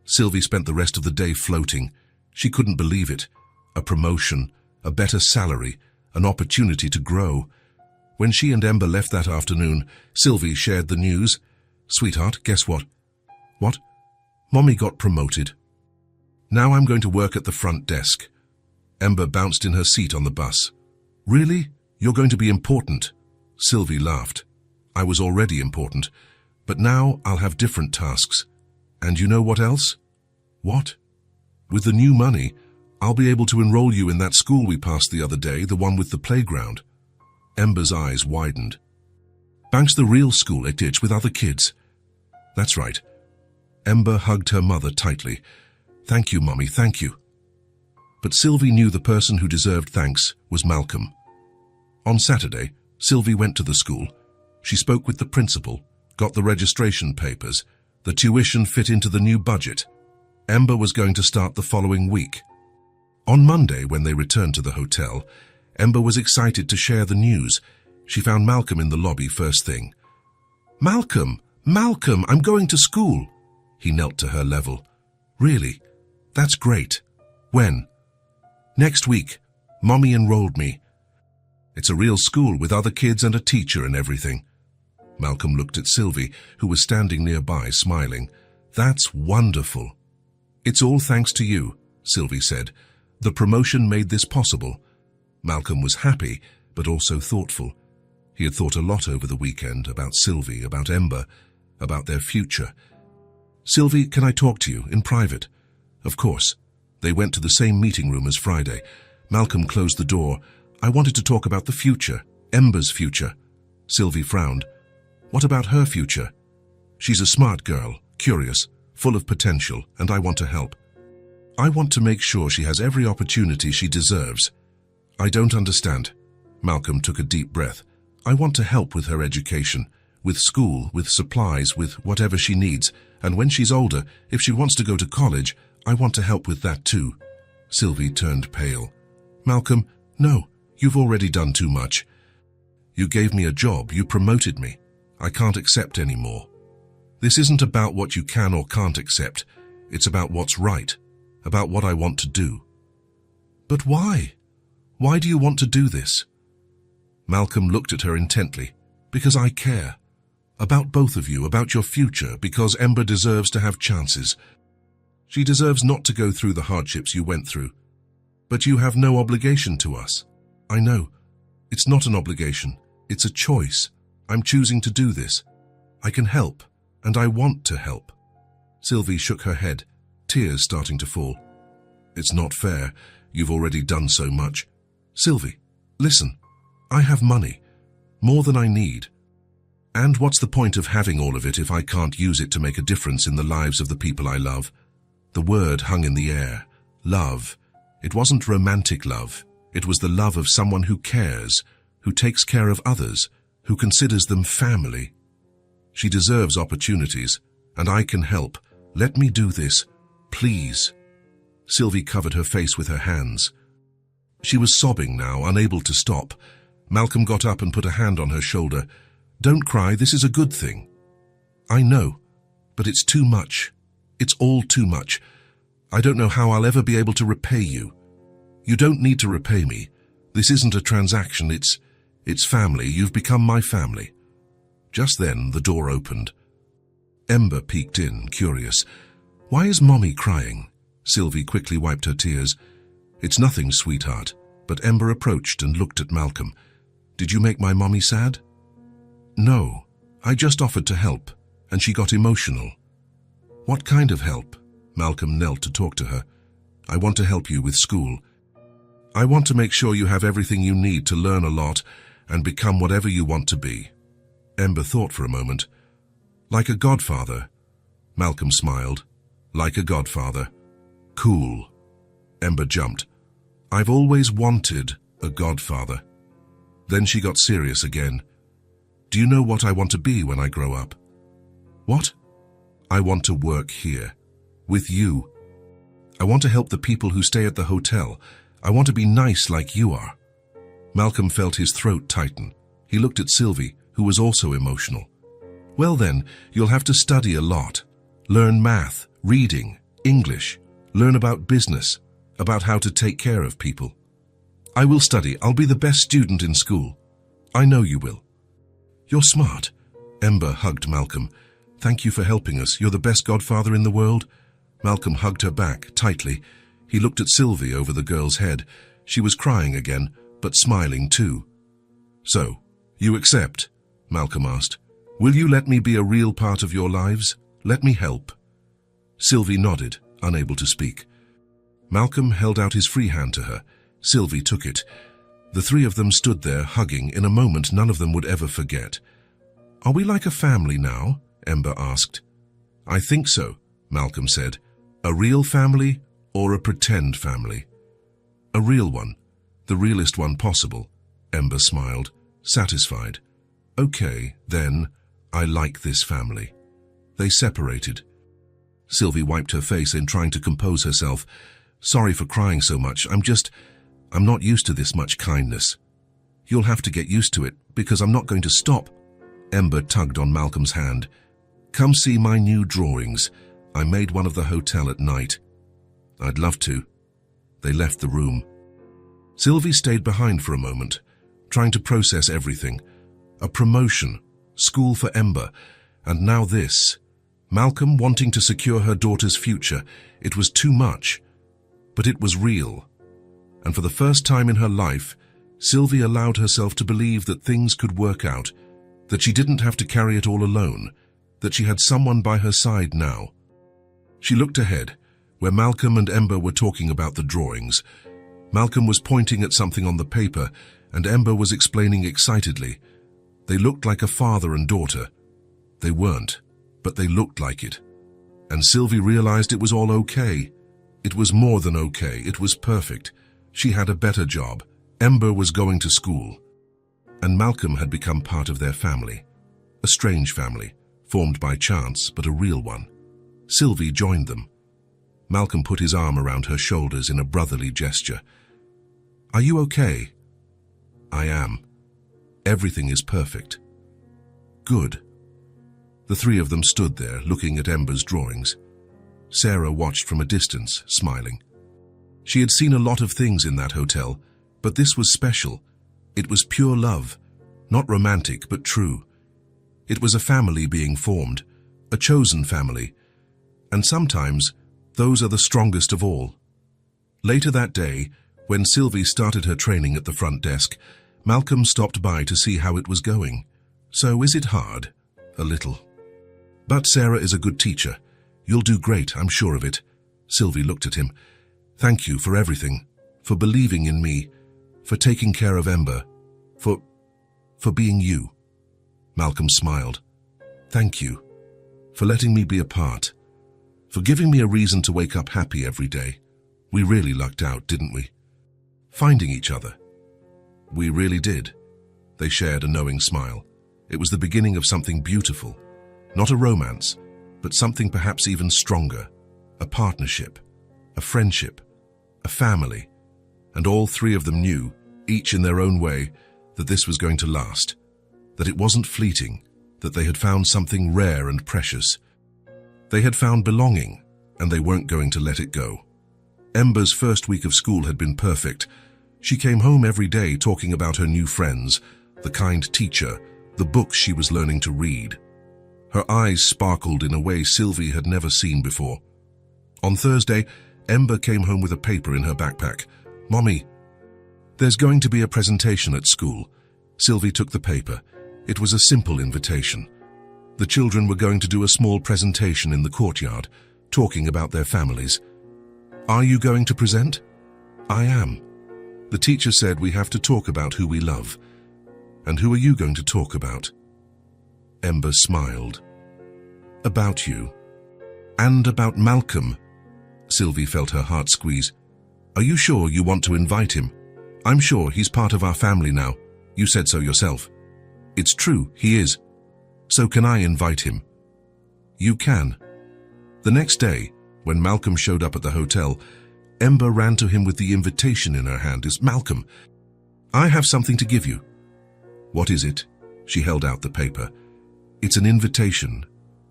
Sylvie spent the rest of the day floating. She couldn't believe it. A promotion, a better salary, an opportunity to grow. When she and Ember left that afternoon, Sylvie shared the news. "Sweetheart, guess what?" "What?" "Mommy got promoted. Now I'm going to work at the front desk." Ember bounced in her seat on the bus. "Really? You're going to be important?" Sylvie laughed. "I was already important, but now I'll have different tasks. And you know what else?" "What?" "With the new money, I'll be able to enroll you in that school we passed the other day, the one with the playground." Ember's eyes widened. Bank's the real school, it's with other kids. That's right. Ember hugged her mother tightly. Thank you, Mummy, thank you. But Sylvie knew the person who deserved thanks was Malcolm. On Saturday, Sylvie went to the school. She spoke with the principal, got the registration papers. The tuition fit into the new budget. Ember was going to start the following week. On Monday, when they returned to the hotel, Ember was excited to share the news. She found Malcolm in the lobby first thing. Malcolm, I'm going to school. He knelt to her level. Really? That's great. When? Next week. Mommy enrolled me. It's a real school with other kids and a teacher and everything. Malcolm looked at Sylvie, who was standing nearby, smiling. That's wonderful. It's all thanks to you, Sylvie said. The promotion made this possible. Malcolm was happy, but also thoughtful. He had thought a lot over the weekend about Sylvie, about Ember, about their future. Sylvie, can I talk to you in private? Of course. They went to the same meeting room as Friday. Malcolm closed the door. I wanted to talk about the future, Ember's future. Sylvie frowned. What about her future? She's a smart girl, curious, full of potential, and I want to help. I want to make sure she has every opportunity she deserves. I don't understand. Malcolm took a deep breath. I want to help with her education, with school, with supplies, with whatever she needs. And when she's older, if she wants to go to college, I want to help with that too. Sylvie turned pale. Malcolm, no, you've already done too much. You gave me a job, you promoted me. I can't accept any more. This isn't about what you can or can't accept. It's about what's right, about what I want to do. But why? Why do you want to do this? Malcolm looked at her intently. Because I care. About both of you, about your future, because Ember deserves to have chances. She deserves not to go through the hardships you went through. But you have no obligation to us. I know. It's not an obligation. It's a choice. I'm choosing to do this. I can help, and I want to help. Sylvie shook her head, tears starting to fall. It's not fair. You've already done so much. Sylvie, listen. I have money. More than I need. And what's the point of having all of it if I can't use it to make a difference in the lives of the people I love? The word hung in the air. Love. It wasn't romantic love. It was the love of someone who cares, who takes care of others, who considers them family. She deserves opportunities, and I can help. Let me do this, please. Sylvie covered her face with her hands. She was sobbing now, unable to stop. Malcolm got up and put a hand on her shoulder. Don't cry, this is a good thing. I know, but it's too much. It's all too much. I don't know how I'll ever be able to repay you. You don't need to repay me. This isn't a transaction, it's family. You've become my family. Just then, the door opened. Ember peeked in, curious. Why is Mommy crying? Sylvie quickly wiped her tears. It's nothing, sweetheart. But Ember approached and looked at Malcolm. Did you make my mommy sad? No, I just offered to help, and she got emotional. What kind of help? Malcolm knelt to talk to her. I want to help you with school. I want to make sure you have everything you need to learn a lot and become whatever you want to be. Ember thought for a moment. Like a godfather. Malcolm smiled. Like a godfather. Cool. Ember jumped. I've always wanted a godfather. Then she got serious again. Do you know what I want to be when I grow up? What? I want to work here. With you. I want to help the people who stay at the hotel. I want to be nice like you are. Malcolm felt his throat tighten. He looked at Sylvie, who was also emotional. Well then, you'll have to study a lot. Learn math, reading, English. Learn about business, about how to take care of people. I will study. I'll be the best student in school. I know you will. You're smart. Ember hugged Malcolm. Thank you for helping us. You're the best godfather in the world. Malcolm hugged her back, tightly. He looked at Sylvie over the girl's head. She was crying again, but smiling too. So, you accept? Malcolm asked. Will you let me be a real part of your lives? Let me help. Sylvie nodded, unable to speak. Malcolm held out his free hand to her. Sylvie took it. The three of them stood there, hugging, in a moment none of them would ever forget. "Are we like a family now?" Ember asked. "I think so," Malcolm said. "A real family or a pretend family?" "A real one, the realest one possible," Ember smiled, satisfied. "Okay, then, I like this family." They separated. Sylvie wiped her face in trying to compose herself. "Sorry for crying so much. I'm not used to this much kindness." "You'll have to get used to it, because I'm not going to stop." Ember tugged on Malcolm's hand. "Come see my new drawings. I made one of the hotel at night." "I'd love to." They left the room. Sylvie stayed behind for a moment, trying to process everything. A promotion, school for Ember, and now this. Malcolm wanting to secure her daughter's future. It was too much. But it was real. And for the first time in her life, Sylvie allowed herself to believe that things could work out, that she didn't have to carry it all alone, that she had someone by her side now. She looked ahead, where Malcolm and Ember were talking about the drawings. Malcolm was pointing at something on the paper, and Ember was explaining excitedly. They looked like a father and daughter. They weren't, but they looked like it. And Sylvie realized it was all okay. It was more than okay, it was perfect. She had a better job. Ember was going to school. And Malcolm had become part of their family. A strange family, formed by chance, but a real one. Sylvie joined them. Malcolm put his arm around her shoulders in a brotherly gesture. "Are you okay?" "I am. Everything is perfect." "Good." The three of them stood there, looking at Ember's drawings. Sarah watched from a distance, smiling. She had seen a lot of things in that hotel, but this was special. It was pure love, not romantic, but true. It was a family being formed, a chosen family, and sometimes those are the strongest of all. Later that day, when Sylvie started her training at the front desk, Malcolm stopped by to see how it was going. "So is it hard?" "A little." "But Sarah is a good teacher. You'll do great, I'm sure of it." Sylvie looked at him. "Thank you for everything, for believing in me, for taking care of Ember, for being you." Malcolm smiled. "Thank you, for letting me be a part, for giving me a reason to wake up happy every day. We really lucked out, didn't we? Finding each other." "We really did." They shared a knowing smile. It was the beginning of something beautiful. Not a romance, but something perhaps even stronger. A partnership, a friendship, a family. And all three of them knew, each in their own way, that this was going to last. That it wasn't fleeting, that they had found something rare and precious. They had found belonging, and they weren't going to let it go. Ember's first week of school had been perfect. She came home every day talking about her new friends, the kind teacher, the books she was learning to read. Her eyes sparkled in a way Sylvie had never seen before. On Thursday, Ember came home with a paper in her backpack. "Mommy, there's going to be a presentation at school." Sylvie took the paper. It was a simple invitation. The children were going to do a small presentation in the courtyard, talking about their families. "Are you going to present?" "I am. The teacher said we have to talk about who we love." "And who are you going to talk about?" Ember smiled. "About you. And about Malcolm." Sylvie felt her heart squeeze. "Are you sure you want to invite him? I'm sure he's part of our family now. You said so yourself." "It's true, he is. So can I invite him?" "You can." The next day, when Malcolm showed up at the hotel, Ember ran to him with the invitation in her hand. "Malcolm, I have something to give you." "What is it?" She held out the paper. "It's an invitation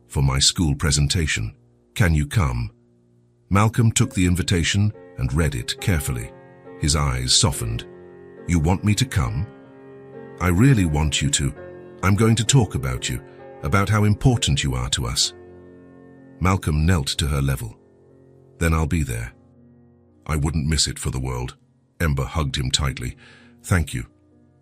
for my school presentation. Can you come?" Malcolm took the invitation and read it carefully. His eyes softened. "You want me to come?" "I really want you to. I'm going to talk about you, about how important you are to us." Malcolm knelt to her level. "Then I'll be there." "I wouldn't miss it for the world." Ember hugged him tightly. "Thank you."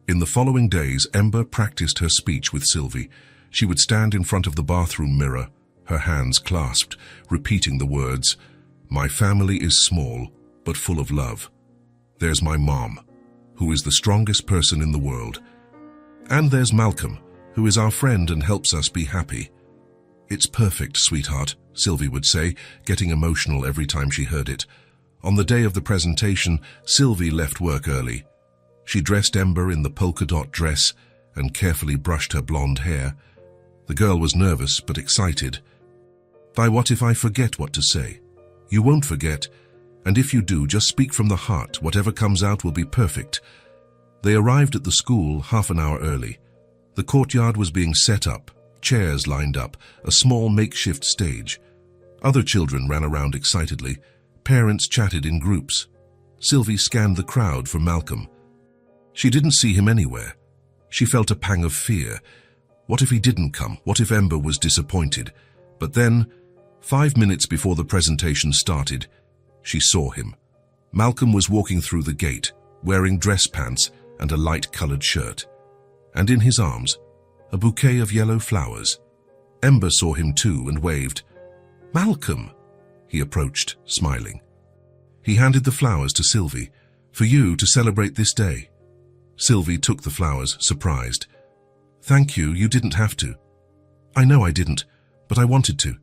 In the following days, Ember practiced her speech with Sylvie. She would stand in front of the bathroom mirror, her hands clasped, repeating the words, "My family is small, but full of love. There's my mom, who is the strongest person in the world. And there's Malcolm, who is our friend and helps us be happy. It's perfect, sweetheart, Sylvie would say, getting emotional every time she heard it. On the day of the presentation, Sylvie left work early. She dressed Ember in the polka-dot dress and carefully brushed her blonde hair. The girl was nervous but excited. What if I forget what to say? You won't forget, and if you do, just speak from the heart. Whatever comes out will be perfect. They arrived at the school half an hour early. The courtyard was being set up, chairs lined up, a small makeshift stage. Other children ran around excitedly. Parents chatted in groups. Sylvie scanned the crowd for Malcolm. She didn't see him anywhere. She felt a pang of fear. What if he didn't come? What if Ember was disappointed? But then, 5 minutes before the presentation started, she saw him. Malcolm was walking through the gate, wearing dress pants and a light-colored shirt. And in his arms, a bouquet of yellow flowers. Ember saw him too and waved. "Malcolm!" He approached, smiling. He handed the flowers to Sylvie. "For you, to celebrate this day." Sylvie took the flowers, surprised. "Thank you, you didn't have to." "I know I didn't, but I wanted to."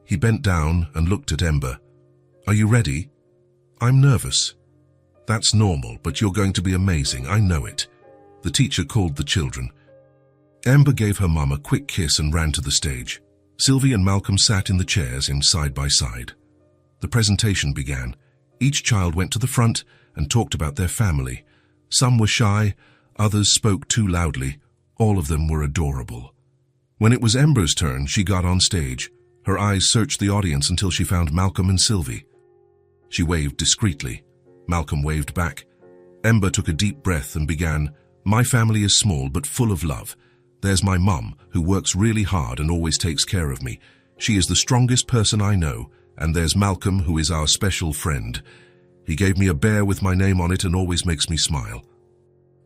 He bent down and looked at Ember. "Are you ready?" "I'm nervous." "That's normal, but you're going to be amazing, I know it." The teacher called the children. Ember gave her mum a quick kiss and ran to the stage. Sylvie and Malcolm sat in the chairs in side by side. The presentation began. Each child went to the front and talked about their family. Some were shy, others spoke too loudly. All of them were adorable. When it was Ember's turn, she got on stage. Her eyes searched the audience until she found Malcolm and Sylvie. She waved discreetly. Malcolm waved back. Ember took a deep breath and began, "My family is small but full of love. There's my mum, who works really hard and always takes care of me. She is the strongest person I know. And there's Malcolm, who is our special friend. He gave me a bear with my name on it and always makes me smile.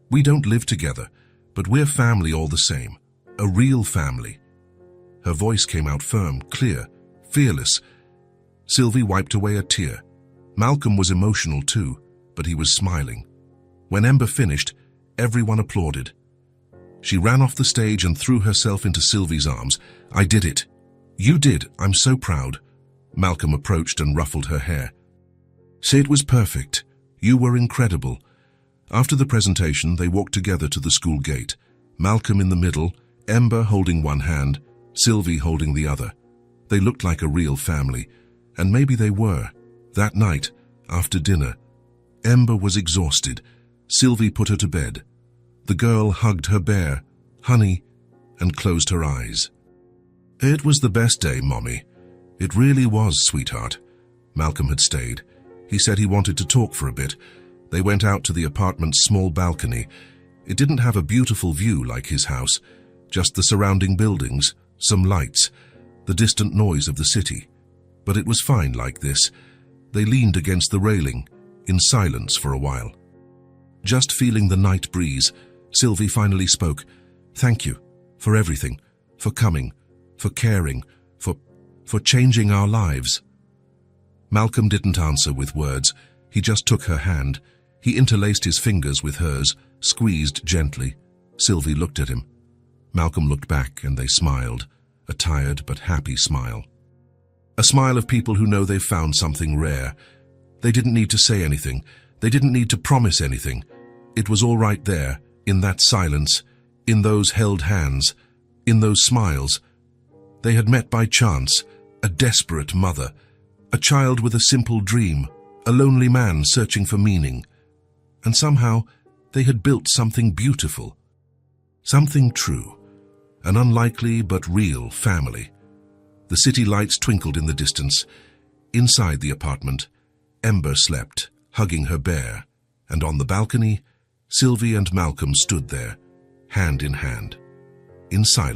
We don't live together, but we're family all the same. A real family." Her voice came out firm, clear, fearless. Sylvie wiped away a tear. Malcolm was emotional too, but he was smiling. When Ember finished, everyone applauded. She ran off the stage and threw herself into Sylvie's arms. "I did it." "You did. I'm so proud." Malcolm approached and ruffled her hair. "Say it was perfect. You were incredible." After the presentation, they walked together to the school gate. Malcolm in the middle, Ember holding one hand, Sylvie holding the other. They looked like a real family, and maybe they were. That night, after dinner, Ember was exhausted. Sylvie put her to bed. The girl hugged her bear, Honey, and closed her eyes. "It was the best day, Mommy. It really was, sweetheart." Malcolm had stayed. He said he wanted to talk for a bit. They went out to the apartment's small balcony. It didn't have a beautiful view like his house, just the surrounding buildings, some lights, the distant noise of the city. But it was fine like this. They leaned against the railing, in silence for a while. Just feeling the night breeze, Sylvie finally spoke. "Thank you for everything, for coming, for caring, for changing our lives." Malcolm didn't answer with words. He just took her hand. He interlaced his fingers with hers, squeezed gently. Sylvie looked at him. Malcolm looked back and they smiled, a tired but happy smile. A smile of people who know they've found something rare. They didn't need to say anything. They didn't need to promise anything. It was all right there, in that silence, in those held hands, in those smiles. They had met by chance, a desperate mother, a child with a simple dream, a lonely man searching for meaning. And somehow they had built something beautiful, something true, an unlikely but real family. The city lights twinkled in the distance. Inside the apartment, Ember slept, hugging her bear, and on the balcony, Sylvie and Malcolm stood there, hand in hand, in silence.